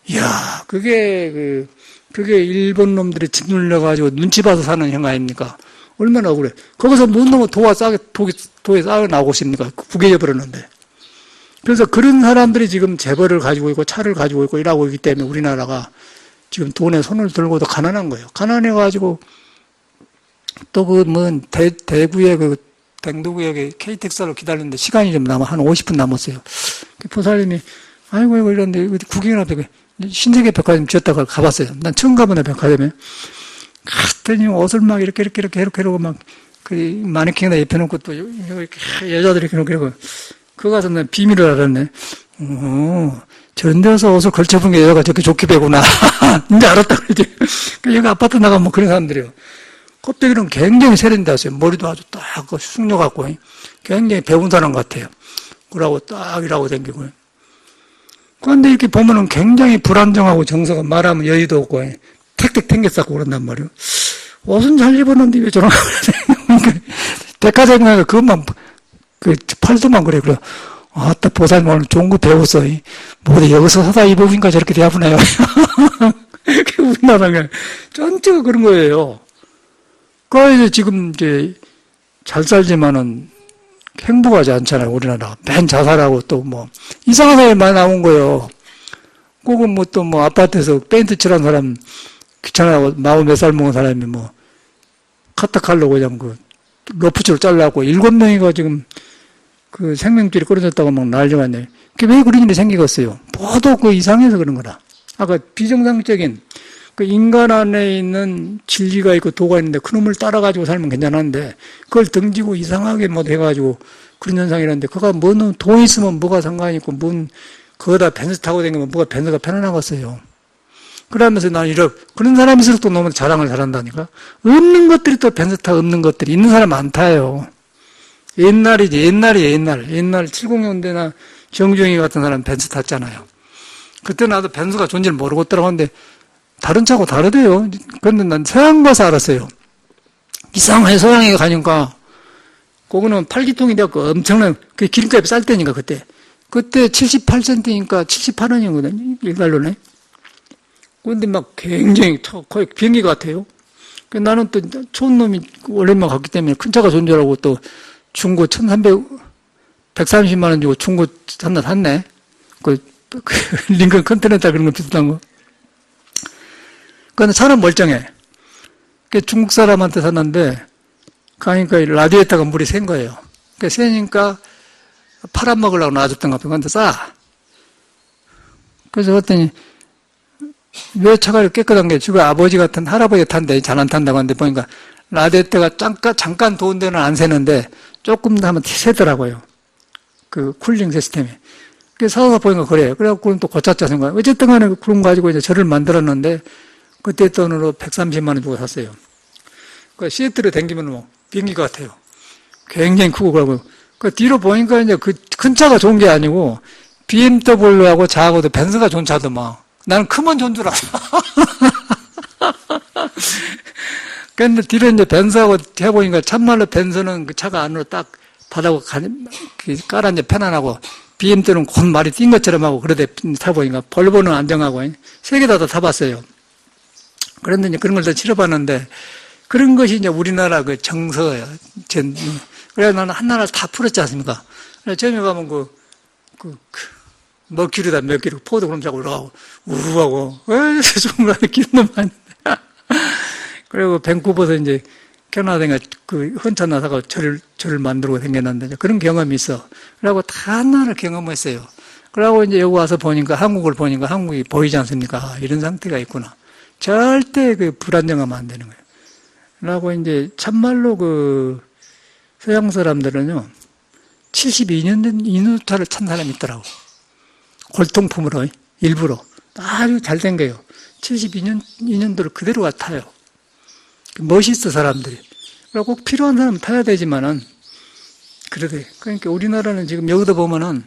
이야 그게 일본 놈들이 집 눌려가지고 눈치 봐서 사는 형 아닙니까? 얼마나 억울해. 거기서 못 넘어 도에 싸게 나오고 있습니까? 구겨져 버렸는데. 그래서 그런 사람들이 지금 재벌을 가지고 있고 차를 가지고 있고 일하고 있기 때문에 우리나라가 지금 돈에 손을 들고도 가난한 거예요. 가난해가지고 또 대구의 댕도구역에 KTX를 기다리는데 시간이 좀 남아 한 50분 남았어요. 그 보살님이 아이고 이런데 구경이나 신세계 백화점 지었다가 가봤어요. 난 처음 가보네 백화점에. 갔더니 옷을 막 이렇게 하고 막 그 마네킹에다 입혀놓고 또 이렇게 여자들이 이렇게 놓고 그거 가서 난 비밀을 알았네. 저런 데서 옷을 걸쳐본 게 여자가 저렇게 좋게 배구나. 이제 알았다 그러지. 여기 아파트 나가면 그런 사람들이요. 껍데기는 굉장히 세련되었어요. 머리도 아주 딱 숙녀 같고 굉장히 배운 사람 같아요. 그러고 딱 일하고 다니고. 그런데 이렇게 보면은 굉장히 불안정하고 정서가 말하면 여유도 없고 택택 탱겨싸고 그런단 말이에요. 옷은 잘 입었는데 왜 저런 백화점에 가서 그것만 팔도만 그래. 그래. 아따 보살님 오늘 좋은 거 배웠어. 뭐 여기서 사다 입어보니까 저렇게 대하구나요. 우리나라가 전체가 그런 거예요. 그래서 지금 이제 잘 살지만은 행복하지 않잖아요. 우리나라 맨 자살하고 또 뭐 이상한 사람이 많이 나온 거예요. 꼭은 뭐 또 뭐 아파트에서 페인트 칠한 사람 귀찮아하고 40몇 살 먹은 사람이 뭐 카타칼로 그냥 로프치로 잘라고 7명이가 지금 생명줄이 끊어졌다고 막 난리가 났네. 그게 왜 그런 일이 생기겠어요? 모두 이상해서 그런 거라. 아까 비정상적인 인간 안에 있는 진리가 있고 도가 있는데 그놈을 따라가지고 살면 괜찮은데 그걸 등지고 이상하게 뭐 해가지고 그런 현상이라는데 그가 돈 있으면 뭐가 상관이 있고 그거다 벤츠 타고 다니면 뭐가 벤츠가 편안하겠어요. 그러면서 난 그런 사람일수록 또 너무 자랑을 잘한다니까. 없는 것들이 또 벤츠 타 없는 것들이 있는 사람 안 타요. 옛날이지 옛날 70년대나 정중희 같은 사람 벤츠 탔잖아요. 그때 나도 벤츠가 존재를 모르고 있더라고는데 다른 차고 다르대요. 그런데 난 서양 가서 알았어요. 이상하게 서양에 가니까 그거는 8기통이 되었고 엄청난 기름값이 쌀 때니까 그때 78센트니까 78원이거든요. 1달러네. 그런데 막 굉장히 거의 비행기 같아요. 나는 또 촌놈이 원래만 갔기 때문에 큰 차가 존재하고 또 중고 130만 원 주고 중고 하나 샀네. 링컨 컨티넨탈 그런 거 비슷한 거. 근데 차는 멀쩡해. 중국 사람한테 샀는데 가니까 라디에이터가 물이 센 거예요. 세니까 팔아먹으려고 놔줬던 것 같아요. 근데 싸. 그래서 그랬더니 왜 차가 이렇게 깨끗한 게 지금 아버지 같은 할아버지 탄데 잘 안 탄다고 하는데 보니까 라디에이터가 잠깐 더운 데는 안 새는데 조금 더 하면 새더라고요. 쿨링 시스템이. 그래서 사서 보니까 그래요. 그래갖고 또 고쳤자 생각. 어쨌든 간에 그런 거 가지고 이제 저를 만들었는데 그때 돈으로 130만 원 주고 샀어요. 시애틀에 댕기면 뭐 비행기 같아요. 굉장히 크고 그러고. 뒤로 보니까 이제 큰 차가 좋은 게 아니고 BMW하고 자하고도 벤츠가 좋은 차더만. 나는 크면 좋은 줄 알았어. 근데 뒤로 이제 벤츠하고 해보니까 참말로 벤츠는 그 차가 안으로 딱 바닥으로 깔아 이제 편안하고 BMW는 곧 말이 뛴 것처럼 하고 그러대 타보니까 볼보는 안정하고 세 개 다 타봤어요. 그런데 이제 그런 걸 다 치러봤는데 그런 것이 이제 우리나라 정서예요. 그래서 나는 한나라를 다 풀었지 않습니까? 그래서 처음에 가면 머큐리다, 포도 그럼 자고 올라가고, 우르하고, 중간에 기름도 많이. 그리고 밴쿠버에서 이제 캐나다가 헌차 나사가 저를 만들고 생겼는데 그런 경험이 있어. 그러고 다 하나를 경험했어요. 그러고 이제 여기 와서 보니까 한국을 보니까 한국이 보이지 않습니까? 이런 상태가 있구나. 절대 불안정하면 안 되는 거예요. 라고 이제 참말로 그 서양 사람들은요, 72년 인후차를 찬 사람이 있더라고. 골통품으로, 일부러. 아주 잘 된 거예요. 72년도를 그대로 타요. 멋있어, 사람들이. 꼭 필요한 사람은 타야 되지만은, 그러대. 그러니까 우리나라는 지금 여기도 보면은,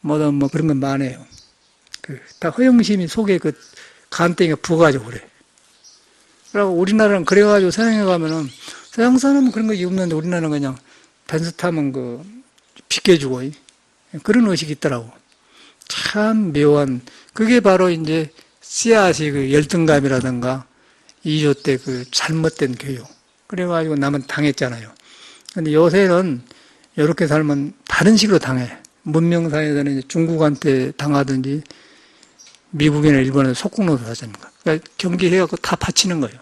뭐 그런 건 많아요. 다 허영심이 속에 그 간땡이가 부어가지고 그래. 그리고 우리나라는 그래가지고 서양에 가면은, 서양 사람은 그런 거 없는데 우리나라는 그냥 벤츠 타면 비껴주고, 그런 의식이 있더라고. 참 묘한, 그게 바로 이제 씨앗이 열등감이라든가 2조 때 잘못된 교육. 그래가지고 남은 당했잖아요. 근데 요새는 이렇게 살면 다른 식으로 당해. 문명사회에서는 이제 중국한테 당하든지 미국이나 일본에 속국노릇 하잖아요. 그러니까 경기해갖고 다 바치는 거예요.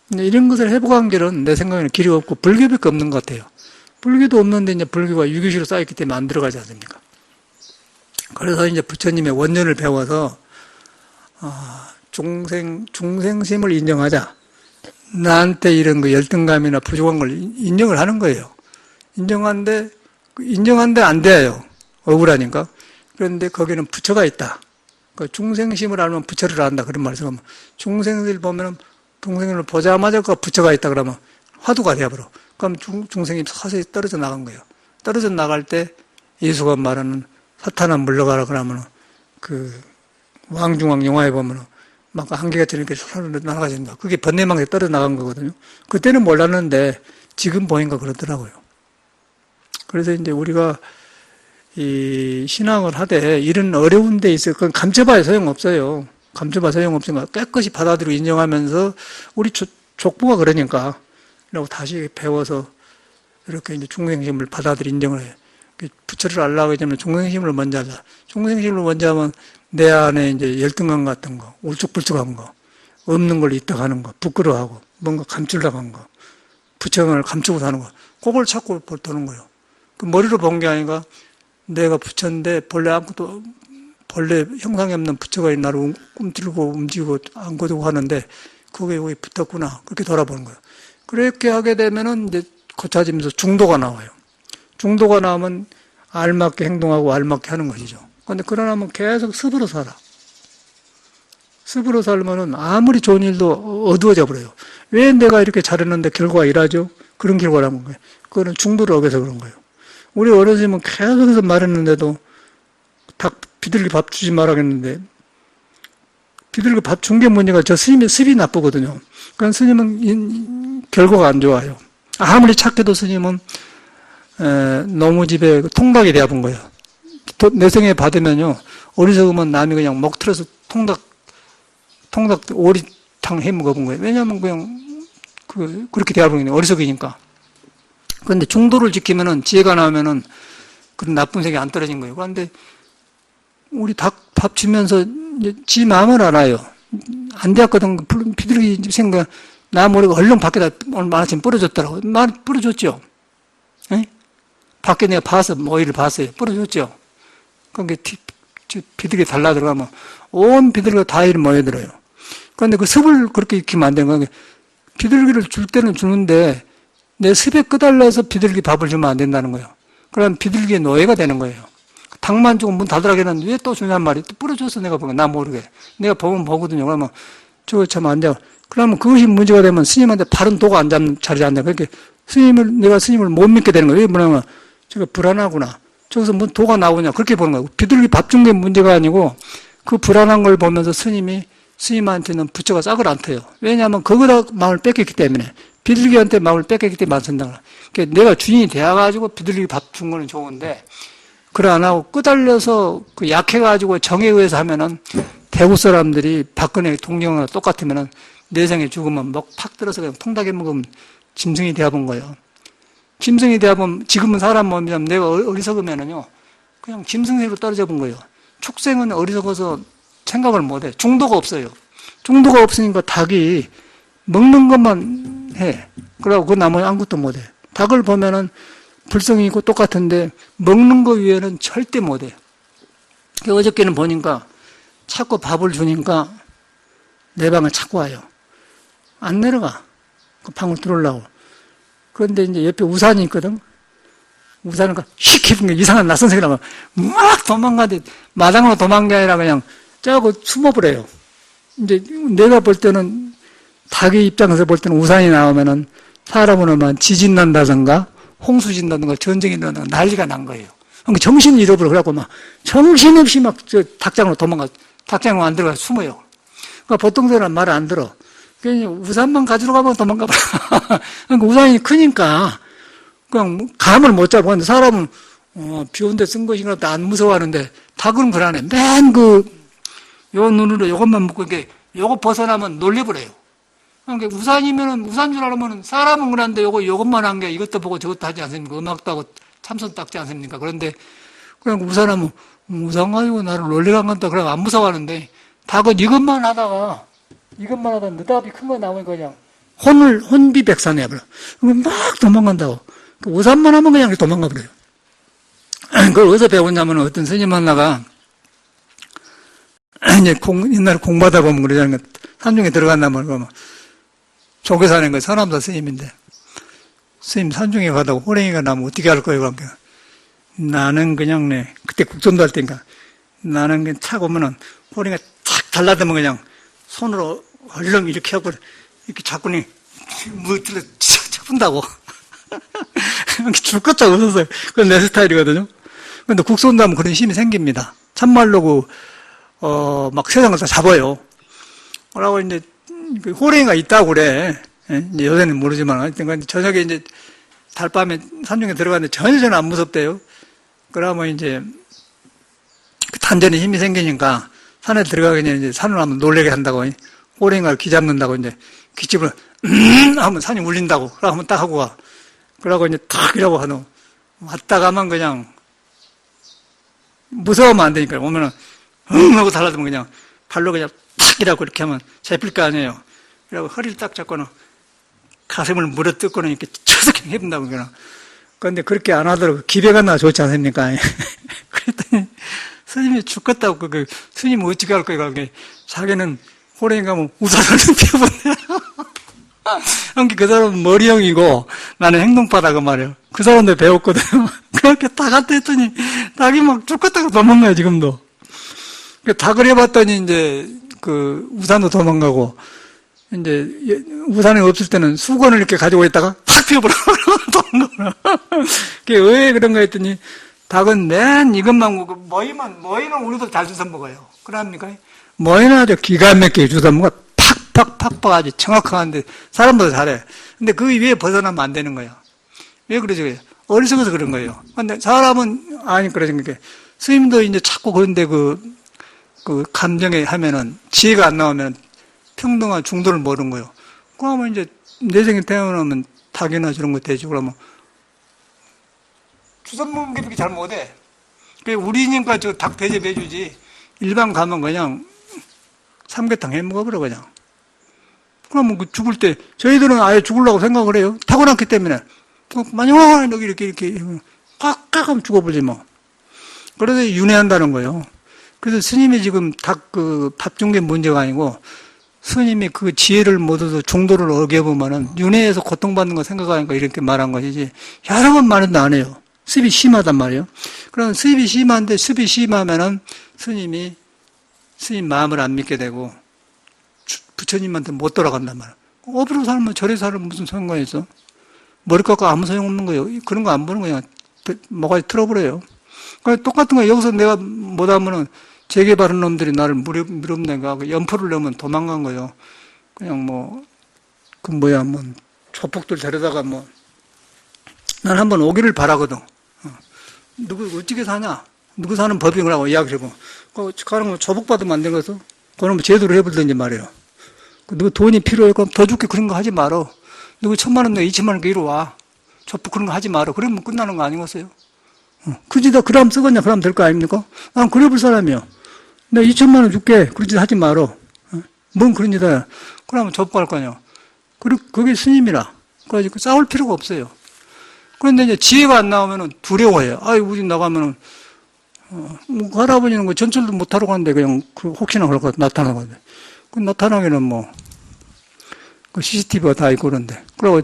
근데 이런 것을 회복한 길은 내 생각에는 길이 없고 불교밖에 없는 것 같아요. 불교도 없는데 이제 불교가 유교시로 쌓였기 때문에 안 들어가지 않습니까? 그래서 이제 부처님의 원년을 배워서 중생심을 인정하자. 나한테 이런 열등감이나 부족한 걸 인정을 하는 거예요. 인정한데 안 돼요. 억울하니까. 그런데 거기는 부처가 있다. 중생심을 알면 부처를 안다. 그런 말씀. 중생들 보면은 중생을 보자마자 부처가 있다 그러면 화두가 되어버려. 그럼 중생이 서서히 떨어져 나간 거예요. 떨어져 나갈 때 예수가 말하는 사탄아 물러가라 그러면 왕중왕 영화에 보면은 막 한계가 되니까 손으로 날아가진다. 그게 번뇌망에 떨어져 나간 거거든요. 그때는 몰랐는데 지금 보니까 그렇더라고요. 그래서 이제 우리가 이 신앙을 하되 이런 어려운 데 있어요. 그건 감춰봐야 소용없어요. 감춰봐야 소용없으니까 깨끗이 받아들이고 인정하면서 우리 족부가 그러니까 라고 다시 배워서 이렇게 이제 중생심을 받아들이 인정을 해요. 부처를 알라고 하자면 중생심을 먼저 하자. 중생심을 먼저 하면 내 안에 이제 열등감 같은 거, 울적불적한 거, 없는 걸 있다 하는 거, 부끄러워하고, 뭔가 감추려고 한 거, 부처를 감추고 사는 거, 그걸 찾고 도는 거예요. 머리로 본 게 아니라 내가 부처인데 본래 형상이 없는 부처가 나를 꿈틀고 움직이고 안고두고 하는데 그게 여기 붙었구나. 그렇게 돌아보는 거예요. 그렇게 하게 되면은 이제 고쳐지면서 중도가 나와요. 중도가 나오면 알맞게 행동하고 알맞게 하는 것이죠. 그런데 그러나면 계속 습으로 살아. 습으로 살면은 아무리 좋은 일도 어두워져 버려요. 왜 내가 이렇게 잘했는데 결과가 이러죠? 그런 결과라는 거예요. 그거는 중도를 어겨서 그런 거예요. 우리 어르신은 계속해서 말했는데도 닭 비둘기 밥 주지 말라겠는데 비둘기 밥 준 게 문제가 저 스님의 습이 나쁘거든요. 그런 스님은 결과가 안 좋아요. 아무리 착해도 스님은 노무집에 통닭이 되어본 거예요. 내생에 받으면요 어리석으면 남이 그냥 목 틀어서 통닭 오리탕 해 먹어본 거예요. 왜냐하면 그냥 그렇게 되어본 거예요. 어리석이니까. 그런데 중도를 지키면은 지혜가 나오면은 그런 나쁜 색이 안 떨어진 거예요. 그런데 우리 닭 밥 주면서 지 마음을 알아요. 안 되었거든. 비둘기 생각 나 모르고 얼른 밖에다 오늘 마침 뿌려줬더라고. 뿌려줬죠. 에? 밖에 내가 봐서 모이를 봤어요. 뿌려줬죠. 그러니까 비둘기 달라 들어가면 온 비둘기가 다 이리 모여들어요. 그런데 그 습을 그렇게 익히면 안 되는 거예요. 비둘기를 줄 때는 주는데 내 습에 끄달려서 비둘기 밥을 주면 안 된다는 거예요. 그럼 비둘기의 노예가 되는 거예요. 닭만 주고 문 닫으라고 했는데 왜 또 주냔 말이에요. 또 뿌려줬어 내가 보면 나 모르게. 내가 보면 보거든요. 그러면 저거 참 안 돼. 그러면 그것이 문제가 되면 스님한테 바른 도가 안 잡는 자리에 앉아. 그러니까 내가 스님을 못 믿게 되는 거예요. 왜 뭐냐면 저거 불안하구나. 저기서 뭐 도가 나오냐. 그렇게 보는 거예요. 비둘기 밥 준 게 문제가 아니고 그 불안한 걸 보면서 스님한테는 부처가 싹을 안 터요. 왜냐하면 거기다 마음을 뺏겼기 때문에. 비둘기한테 마음을 뺏겼기 때문에 안 쓴다. 그러니까 내가 주인이 되어가지고 비둘기 밥 준 거는 좋은데 그래 안 하고 끄달려서 약해가지고 정에 의해서 하면은 대구 사람들이 박근혜 동경과 똑같으면은 내생에 죽으면 목 팍 들어서 그냥 통닭에 먹으면 짐승이 되어본 거예요. 짐승이 되어보면 지금은 사람 몸이면 내가 어리석으면은요 그냥 짐승으로 떨어져 본 거예요. 축생은 어리석어서 생각을 못해. 중도가 없어요. 중도가 없으니까 닭이 먹는 것만 해. 그러고 그 나머지 아무것도 못해. 닭을 보면은 불성이 있고 똑같은데 먹는 거 위에는 절대 못해. 어저께는 보니까 자꾸 밥을 주니까 내 방을 찾고 와요. 안 내려가. 그 방울 들어오려고. 그런데 이제 옆에 우산이 있거든. 우산은 휙 해본 게 이상한 낯선 소리 나면 막 도망가는데 마당으로 도망간 게 아니라 그냥 짜고 숨어버려요. 이제 내가 볼 때는 닭의 입장에서 볼 때는 우산이 나오면은 사람은 오면 지진 난다든가 홍수 진다든가 전쟁이 일어나고 난리가 난 거예요. 그러니까 정신을 잃어버려. 그래갖고 막 정신없이 막 저 닭장으로 도망가, 닭장으로 안 들어가 숨어요. 그러니까 보통 사람은 말을 안 들어. 그냥 우산만 가지러 가면 도망가 버려. 그러니까 우산이 크니까 그냥 감을 못 잡고. 근데 사람은 비 온 데 쓴 것인가 안 무서워하는데 닭은 그러네. 맨 요 눈으로 요것만 묶고 이렇게 요거 벗어나면 놀래버려요. 그러니까 우산이면은 우산 줄 알으면 사람은 그런데 요것만 한 게 이것도 보고 저것도 하지 않습니까? 음악도 하고 참선 닦지 않습니까? 그런데 그냥 우산하면 우산 가지고 나를 놀래게 한 건다. 그럼 안 무서워하는데 닭은 이것만 하다가 느닷없이 큰 거 나오니까 그냥 혼비백산해버려. 막 도망간다고. 그 우산만 하면 그냥 도망가 버려요. 그걸 어디서 배웠냐면 어떤 스님 하나가 이제 옛날에 공부하다 보면 그러잖아요. 산중에 들어간다면 그러면 조개 사는 거 서남사 스님인데 스님 산중에 가다가 호랭이가 나면 어떻게 할 거예요? 그러니까 나는 그냥 그때 국선도 할 때니까 나는 그냥 차고 오면은 호랭이가 탁 달라들면 그냥 손으로 얼렁 이렇게 하고 이렇게 자꾸니 무엇들을 쳐본다고. 줄 것도 없었어요. 그건 내 스타일이거든요. 근데 국선도 하면 그런 힘이 생깁니다. 참말로 막 세상을 다 잡아요. 그러고 이제 호랭이가 있다고 그래. 이제 요새는 모르지만 하여튼 저녁에 이제 달밤에 산중에 들어갔는데 전혀 안 무섭대요. 그러면 이제 단전에 힘이 생기니까 산에 들어가기 전에 이제 산을 한번 놀래게 한다고. 호랭이가 귀 잡는다고 이제 귀집을 하면 산이 울린다고. 그러면 딱 하고 가. 그러고 이제 탁 이라고 하노. 왔다가만 그냥 무서우면 안 되니까 오면은 하고 달라들면 그냥 발로 그냥 탁 이라고 이렇게 하면 잡힐 거 아니에요. 그리고 허리를 딱 잡고는 가슴을 물어뜯고는 이렇게 쳐서 그냥 해본다고 그냥. 그런데 그렇게 안 하더라도 기배가 나 좋지 않습니까? 그랬더니 스님이 죽겠다고 스님 어떻게 할 거야? 그게 자기는 호랭이 가면 우산을 펴본대. 그러니까 그 사람은 머리형이고 나는 행동파다 그 말이에요. 그 사람도 배웠거든요. 그렇게 다 갔다 했더니 닭이 막 죽겠다고 도망가요 지금도. 닭을 해봤더니 이제 그 우산도 도망가고 이제 우산이 없을 때는 수건을 이렇게 가지고 있다가 탁 펴버려 도망가버려. 그게 왜 그런가 했더니 닭은 맨 이것만 먹고 머리는 우리도 잘 주워 먹어요. 그럽니까? 머리는 아주 기가 막히게 주워 먹어. 팍팍팍 아주 정확한데 사람보다 잘해. 근데 그 위에 벗어나면 안 되는 거예요. 왜 그러죠? 어리석어서 그런 거예요. 근데 사람은 아니 그러니까 스님도 이제 자꾸 그런데 그 감정에 하면은 지혜가 안 나오면 평등한 중도를 모르는 거예요. 그러면 이제 내생에 태어나면 닭이나 저런 거 되죠. 그러면 주워 먹는 게 그렇게 잘 못해. 우리니까 저 닭 대접해주지. 일반 가면 그냥 삼계탕 해 먹어버려 그냥. 그러면 죽을 때 저희들은 아예 죽으려고 생각을 해요. 타고났기 때문에 만약 이렇게 꽉 하면 죽어버리지 뭐. 그래서 윤회한다는 거예요. 그래서 스님이 지금 닭 밥 준 게 문제가 아니고 스님이 그 지혜를 못 얻어서 중도를 어겨보면은 윤회에서 고통받는 거 생각하니까 이렇게 말한 것이지 여러 번 말은 안 해요. 습이 심하단 말이에요. 그럼 습이 심한데 습이 심하면은 스님 마음을 안 믿게 되고 부처님한테 못 돌아간단 말이야. 어비로 살면 저리 살면 무슨 상관이 있어? 머리 깎아 아무 소용없는 거예요. 그런 거 안 보는 거야. 뭐가 틀어버려요. 그러니까 똑같은 거 여기서 내가 못하면은 재개발한 놈들이 나를 밀어내가 연포를 넣으면 도망간 거예요. 그냥 조폭들 데려다가 난 한번 오기를 바라거든. 누구 어떻게 사냐? 누구 사는 법인이라고 이야기를 하고. 가는 거 조폭받으면 안 되겠어? 그럼 제대로 해보든지 말이에요. 누구 돈이 필요해? 그럼 더 줄게 그런 거 하지 말어. 누구 1,000만 원 내가 2,000만 원 이리 와. 조폭 그런 거 하지 말어. 그러면 끝나는 거 아니겠어요? 그지 다 그럼 쓰겠냐? 그러면 될 거 아닙니까? 난 그래 볼 사람이야. 내가 2,000만 원 줄게. 그런 짓 하지 말어. 뭔 그런 짓이야. 그러면 조폭할 거 아니야. 그게 스님이라. 그래가지고 싸울 필요가 없어요. 그런데 이제 지혜가 안 나오면은 두려워해요. 우리 나가면은, 할아버지는 전철도 못 타러 가는데 그냥 혹시나 그럴 것 나타나거든. 그 나타나기는 그 CCTV가 다 있고 그런데. 그리고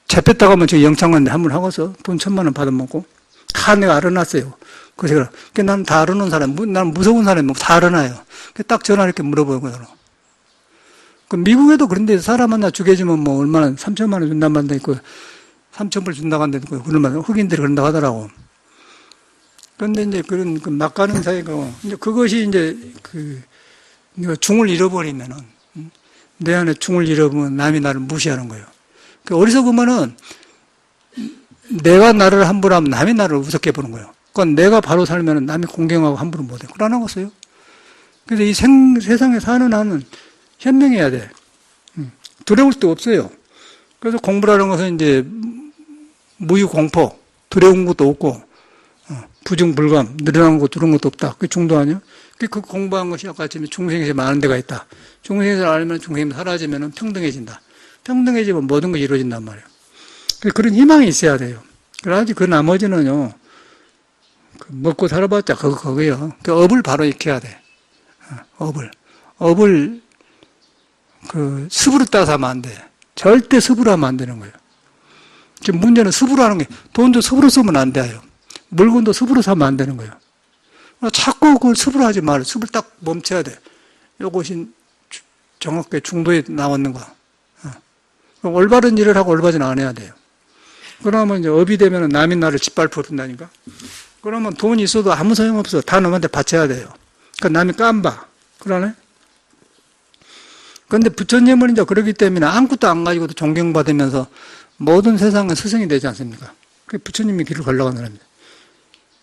잡혔다고 하면 저 영창 갔는데 한 번 하고서 돈 1,000만 원 받아먹고 다 내가 알아놨어요. 그래서 난 다 알아놓은 사람, 난 무서운 사람이 다 알아놔요. 딱 전화 이렇게 물어보거든. 그 미국에도 그런데 사람 하나 죽여주면 뭐 얼마나 3,000만 원 준다는 말도 있고 3,000불 준다고 한데 그런 말 흑인들이 그런다고 하더라고. 그런데 이제 그런 그 막가는 사이고 이제 그것이 이제 그 내가 중을 잃어버리면은 내 안에 중을 잃어버리면 남이 나를 무시하는 거예요. 그 어리석으면은 내가 나를 함부로 하면 남이 나를 우습게 보는 거예요. 그러니까 내가 바로 살면은 남이 공경하고 함부로 못해. 그러나겠어요? 그래서 이 세상에 사는 한은 현명해야 돼. 두려울 데 없어요. 그래서 공부라는 것은 이제 무유공포, 두려운 것도 없고, 부중불감, 늘어난 것도 두려운 것도 없다. 그게 중도 아니야? 그 공부한 것이 아까 했지만 중생에서 많은 데가 있다. 중생에서 알면 중생이 사라지면 평등해진다. 평등해지면 모든 것이 이루어진단 말이에요. 그런 희망이 있어야 돼요. 그래야지 그 나머지는요, 먹고 살아봤자 그거예요. 그 업을 바로 익혀야 돼. 업을 습으로 따서 하면 안 돼. 절대 습으로 하면 안 되는 거예요. 지금 문제는 습으로 하는 게, 돈도 습으로 쓰면 안 돼요. 물건도 습으로 사면 안 되는 거예요. 자꾸 그걸 습으로 하지 말아요. 습을 딱 멈춰야 돼. 요것이 정확하게 중도에 나왔는 거. 올바른 일을 하고 올바른 안 해야 돼요. 그러면 이제 업이 되면 남이 나를 짓밟고 든다니까. 그러면 돈이 있어도 아무 소용없어. 다 남한테 바쳐야 돼요. 그러니까 남이 깜봐. 그러네? 그런데 부처님은 이제 그러기 때문에 아무것도 안 가지고도 존경받으면서 모든 세상은 스승이 되지 않습니까? 그게 부처님이 길을 걸러가는 겁니다.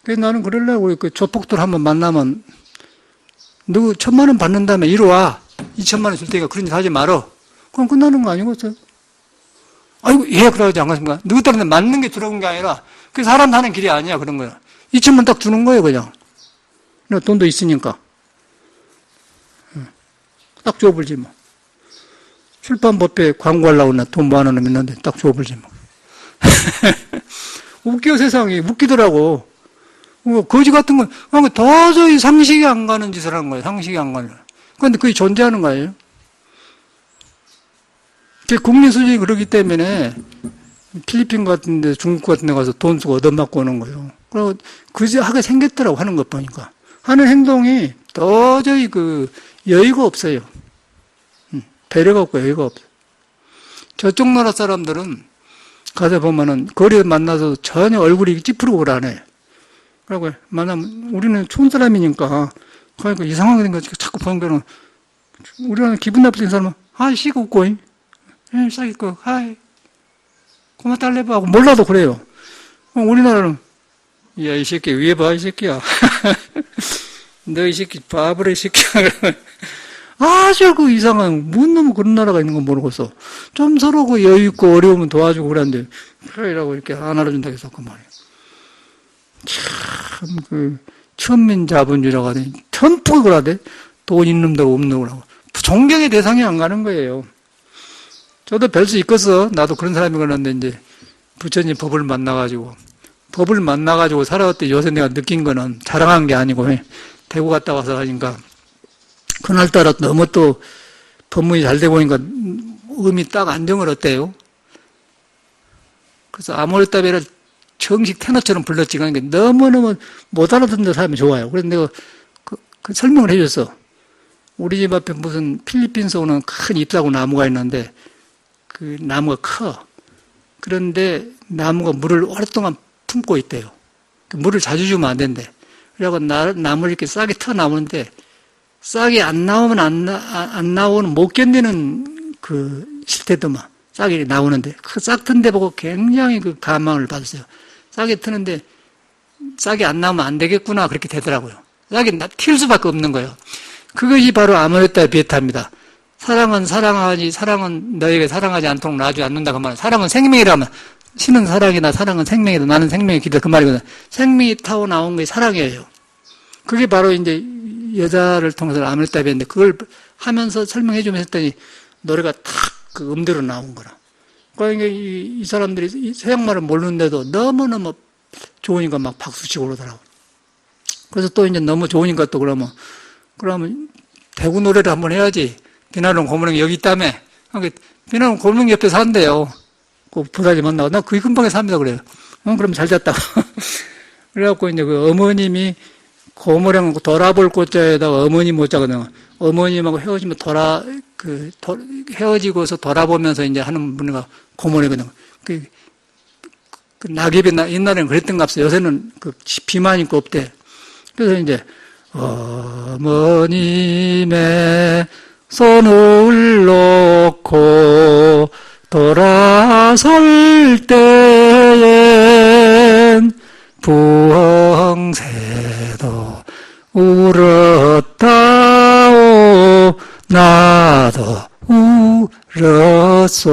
그래서 나는 그러려고 그 조폭들 한번 만나면 너 1,000만 원 받는 다음에 이리 와. 2,000만 원 줄 테니까 그런 짓 하지 말어. 그럼 끝나는 거 아니겠어요? 아이고, 예, 그러지 않겠습니까? 누구 따르는데 맞는 게 들어온 게 아니라 그 사람 사는 길이 아니야, 그런 거야. 2,000만 딱 주는 거예요, 그냥. 돈도 있으니까. 딱 줘버리지 뭐. 출판법에 광고하려고 돈 모아놓으면 있는데 딱 줘버리지 뭐. 웃겨, 세상이. 웃기더라고. 거지 같은 건 도저히 상식이 안 가는 짓을 하는 거예요. 상식이 안 가는. 그런데 그게 존재하는 거예요. 국민 수준이 그러기 때문에 필리핀 같은 데, 중국 같은 데 가서 돈 쓰고 얻어맞고 오는 거예요. 그리고 그지 하게 생겼더라고, 하는 것 보니까. 하는 행동이 도저히 여유가 없어요. 배려가 없고 여유가 없어요. 저쪽 나라 사람들은 가서 보면은 거리에 만나서 전혀 얼굴이 찌푸리고 그러네. 그러고 만나면 우리는 좋은 사람이니까 그러니까 이상하게 된 거 자꾸 보는 거는 우리는 기분 나쁘신 사람은 씨가 웃고 싸기 거 하이 고맙다 할래봐 하고 몰라도 그래요. 우리나라는 야 이 새끼 위에 봐 이 새끼야 너 이 새끼 바보래 이 새끼야 아주 이상한 뭔 놈의 그런 나라가 있는 건 모르겠어. 좀 서로 여유 있고 어려우면 도와주고 그러는데 그래라고 이렇게 안 알아준다고 해서 그 말이에요. 참 천민자본주의라고 하더니 천폭을 그러대. 돈 있는 놈도 없는 놈이라고. 존경의 대상이 안 가는 거예요. 저도 뵐 수 있겠어. 나도 그런 사람이 그러는데 이제 부처님 법을 만나가지고 살아왔더니 요새 내가 느낀 거는 자랑한 게 아니고 대구 갔다 와서 하니까 그날따라 너무 또 법문이 잘 되고 보니까 음이 딱 안정을 얻대요. 그래서 아모르타베를 정식 테너처럼 불렀지. 그러니까 너무너무 못 알아듣는 사람이 좋아요. 그래서 내가 그 설명을 해줬어. 우리 집 앞에 무슨 필리핀에서 오는 큰 잎사구 나무가 있는데 그 나무가 커. 그런데 나무가 물을 오랫동안 품고 있대요. 물을 자주 주면 안 된대. 그래갖고 나무를 이렇게 싹이 터 나오는데 싹이 안 나오면 안 나오는 못 견디는 실태도만 싹이 나오는데 그 싹 튼 데 보고 굉장히 감망을 받았어요. 싹이 트는데 싹이 안 나오면 안 되겠구나 그렇게 되더라고요. 싹이 튈 수밖에 없는 거예요. 그것이 바로 아모르타 비에타입니다. 사랑은 너에게 사랑하지 않도록 놔주지 않는다 그 말. 사랑은 생명이라면 신은 사랑이다. 사랑은 생명이다. 나는 생명의 길이다. 그 말이거든. 생명이 타고 나온 게 사랑이에요. 그게 바로 이제 여자를 통해서 아모르타 비에인데 그걸 하면서 설명해주면서 했더니 노래가 탁 음대로 나온 거라. 그러니까 이 사람들이 서양말을 모르는데도 너무너무 좋으니까 막 박수치고 그러더라고. 그래서 또 이제 너무 좋으니까 또 그러면 대구 노래를 한번 해야지. 비나론 고모령 여기 있다며. 그러니까 비나는 골목 옆에 산대요. 그 보살이 만나고, 나 그 근방에 삽니다, 그래요. 그럼 잘 잤다고. 그래갖고 이제 그 어머님이 고모랑 돌아볼 꽃자에다가 어머니 못 자거든요. 어머님하고 헤어지면 헤어지고서 돌아보면서 이제 하는 분이가 고모래거든요. 그 낙엽이 옛날에는 그랬던가 없어요. 요새는 비만 있고 없대. 그래서 이제 어머님의 손을 놓고 돌아설 때엔 부엉새도 울었다오 나도 울었소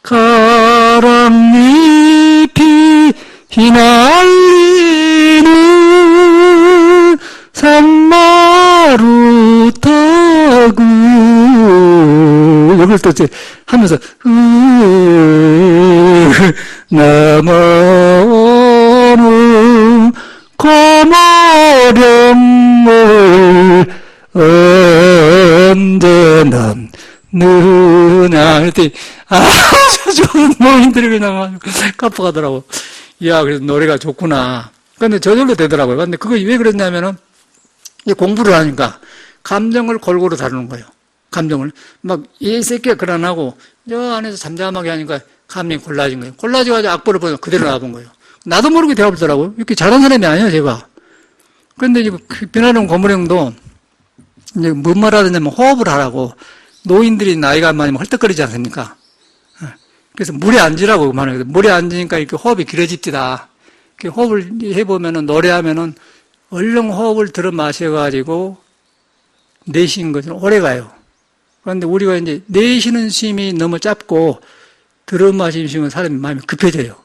가랑잎이 휘날리는 산마루 타고 이걸 또 이제 하면서 남아오는 고모령을 언제나 느냐 그랬더니 아주 좋은 노인들이 그냥 깜빡하더라고. 이야 그래서 노래가 좋구나. 근데 저절로 되더라고요. 근데 그거 왜 그랬냐면은 공부를 하니까 감정을 골고루 다루는 거예요. 감정을 막 이 새끼가 그러나고 저 안에서 잠잠하게 하니까 감정이 골라진 거예요. 골라져가지고 악보를 보면 그대로 나와본 거예요. 나도 모르게 대화하더라고요. 이렇게 잘한 사람이 아니에요, 제가. 그런데 이제 비나름 고모령도 이제 뭔 말하느냐면 호흡을 하라고. 노인들이 나이가 많으면 헐떡거리지 않습니까? 그래서 물에 앉으라고 말해요. 물에 앉으니까 이렇게 호흡이 길어집니다. 이렇게 호흡을 해보면은, 노래하면은, 얼른 호흡을 들어 마셔가지고, 내쉬는 것은 오래 가요. 그런데 우리가 이제 내쉬는 숨이 너무 짧고, 들어 마시는 숨은 사람이 마음이 급해져요.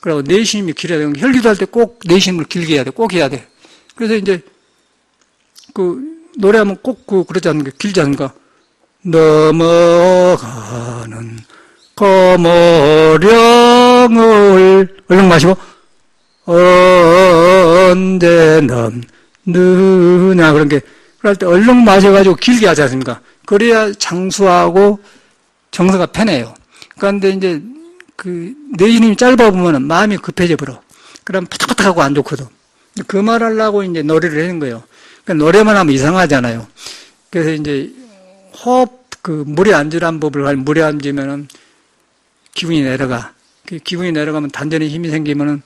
그리고 내쉬는 길어야 돼요. 혈기도 할 때 꼭 내쉬는 걸 길게 해야 돼. 꼭 해야 돼. 그래서 이제, 노래하면 꼭 그러지 않는 게 길지 않은가? 넘어가는 고모령을 얼른 마시고 언제나 느냐 그런 게 그럴 때 얼른 마셔가지고 길게 하지 않습니까? 그래야 장수하고 정서가 편해요. 그런데 이제 내쉬는 짧아 보면은 마음이 급해져 버려. 그럼 파닥파닥하고 안 좋거든. 그 말하려고 이제 노래를 하는 거예요. 그러니까 노래만 하면 이상하잖아요. 그래서 이제 호흡, 물에 앉으란 법을 가지고 물에 앉으면은 기분이 내려가. 기분이 내려가면 단전에 힘이 생기면은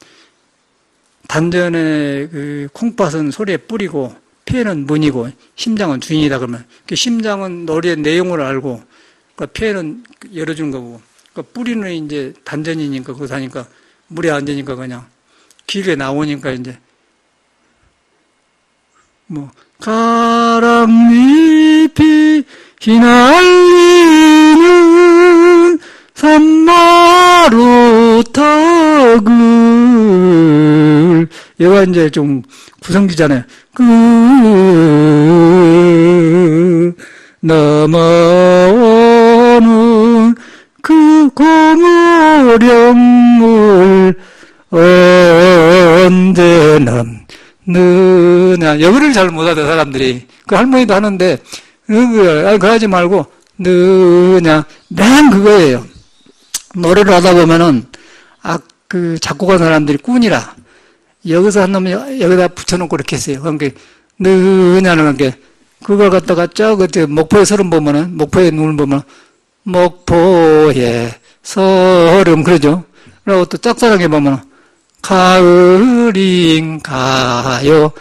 단전에 콩팥은 소리에 뿌리고 폐는 문이고 심장은 주인이다 그러면 심장은 노래의 내용을 알고 폐는 열어준 거고 뿌리는 이제 단전이니까 그거 사니까 물에 앉으니까 그냥 길게 나오니까 이제 가랑잎이 휘날리는 산마루 탁을 얘가 이제 좀 구성기잖아요. 넘어오는 고모령을 언제나 느냐 여기를 잘 못하던 사람들이 할머니도 하는데 그거 하지 말고 느냐 맨 그거예요. 노래를 하다 보면은 작곡한 사람들이 꾼이라 여기서 한 놈이 여기다 붙여놓고 이렇게 했어요. 그러니까 느냐는 게 그걸 갖다가 목포의 서름 보면은 목포의 눈을 보면 목포의 서름 그러죠. 그리고 또 짝사랑에 보면 가을인가요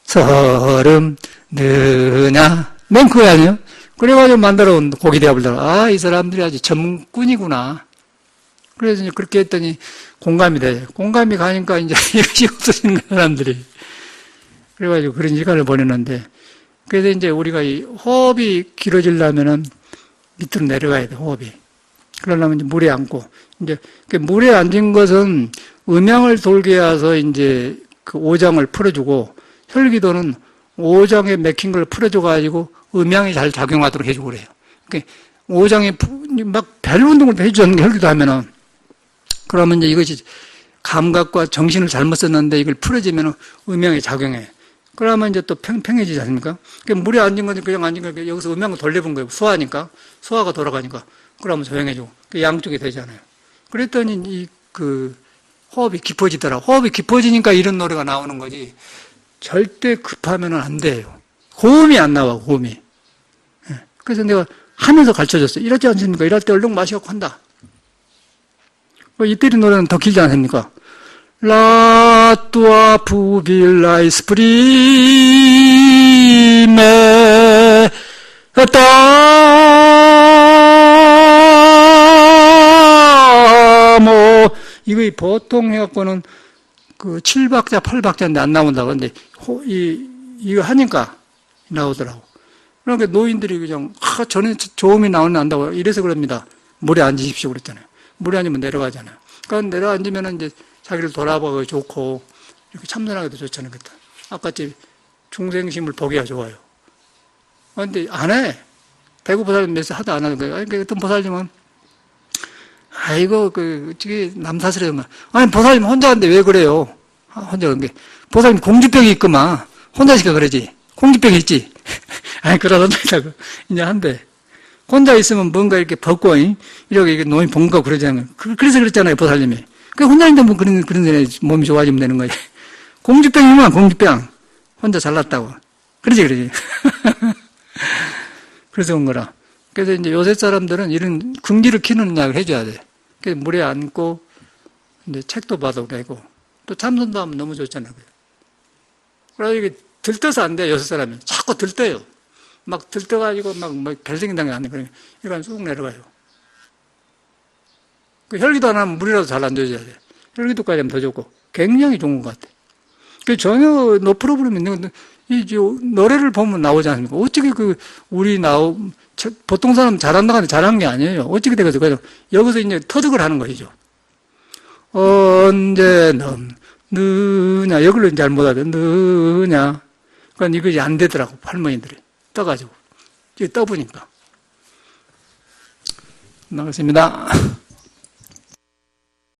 서름 느냐 맨 그거 아니에요? 그래가지고 만들어 온 곡이 되어버리더라. 이 사람들이 아주 전문꾼이구나. 그래서 이제 그렇게 했더니 공감이 돼. 공감이 가니까 이제 이것이 없어지는 거야, 사람들이. 그래가지고 그런 시간을 보내는데, 그래서 이제 우리가 이 호흡이 길어지려면은 밑으로 내려가야 돼, 호흡이. 그러려면 이제 물에 앉고, 이제 물에 앉은 것은 음양을 돌게 해서 이제 오장을 풀어주고, 혈기도는 오장에 맥힌 걸 풀어줘가지고 음양이 잘 작용하도록 해주고 그래요. 그러니까 오장에 막 별 운동을 해주는 혈기도 하면은, 그러면 이제 이것이 감각과 정신을 잘못 썼는데 이걸 풀어주면 음양에 작용해. 그러면 이제 또 평해지지 않습니까? 물에 앉은 건 그냥 앉은 거 여기서 음향을 돌려본 거예요. 소화니까. 소화가 돌아가니까. 그러면 조용해지고. 양쪽이 되잖아요. 그랬더니 호흡이 깊어지더라. 호흡이 깊어지니까 이런 노래가 나오는 거지. 절대 급하면 안 돼요. 고음이 안 나와, 고음이. 그래서 내가 하면서 가르쳐줬어요. 이렇지 않습니까? 이럴 때 얼른 마시고 한다. 이태리 노래는 더 길지 않습니까? La tua pupilla esprime t'amo. 이거 보통 해갖고는 7박자, 8박자인데 안 나온다고. 근데 이거 하니까 나오더라고. 그러니까 노인들이 그냥, 전에 조음이 나오는 안다고. 이래서 그럽니다. 물에 앉으십시오. 그랬잖아요. 물에 앉으면 내려가잖아요. 그러니까 내려앉으면 이제 자기를 돌아보기 좋고, 이렇게 참선하기도 좋잖아요. 그때. 아까지 중생심을 보기가 좋아요. 근데 안 해. 배구 보살님 몇세 하도 안 하는 거예요. 그러니까 어떤 보살님은, 아이고, 저기, 남사스러워. 아니, 보살님 혼자 하는데 왜 그래요? 혼자 그런 게. 보살님 공주병이 있구만. 혼자 시켜 그러지. 공주병 있지? 아니, 그러던데, 이제 한대. 혼자 있으면 뭔가 이렇게 벗고, 이렇게 노인 본거 그러잖아요. 그래서 그랬잖아요, 보살님이. 혼자 있는데 뭐 그런 데 몸이 좋아지면 되는 거지. 공주병이면 공주병. 혼자 잘났다고. 그러지. 그래서 온 거라. 그래서 이제 요새 사람들은 이런 긍지를 키우는 약을 해줘야 돼. 그래서 물에 앉고, 이제 책도 봐도 되고, 또 참선도 하면 너무 좋잖아요. 그래서 이게 들떠서 안 돼, 요새 사람이. 자꾸 들떠요. 막 들떠가지고 막 별생긴당이 안 돼. 그러니까 이건 쑥 내려가요. 혈기도 안 하면 물이라도 잘 안 줘줘야 돼. 혈기도까지 하면 더 좋고. 굉장히 좋은 것 같아. 전혀 프로그램이 노래를 보면 나오지 않습니까? 어떻게 보통 사람 잘한다고 하는데 잘한 게 아니에요. 어떻게 되겠어요? 여기서 이제 터득을 하는 것이죠. 언제 느냐. 여기를 잘 못하죠. 느냐. 그러니까 이것이 안 되더라고. 할머니들이. 떠가지고. 떠보니까. 나갔습니다.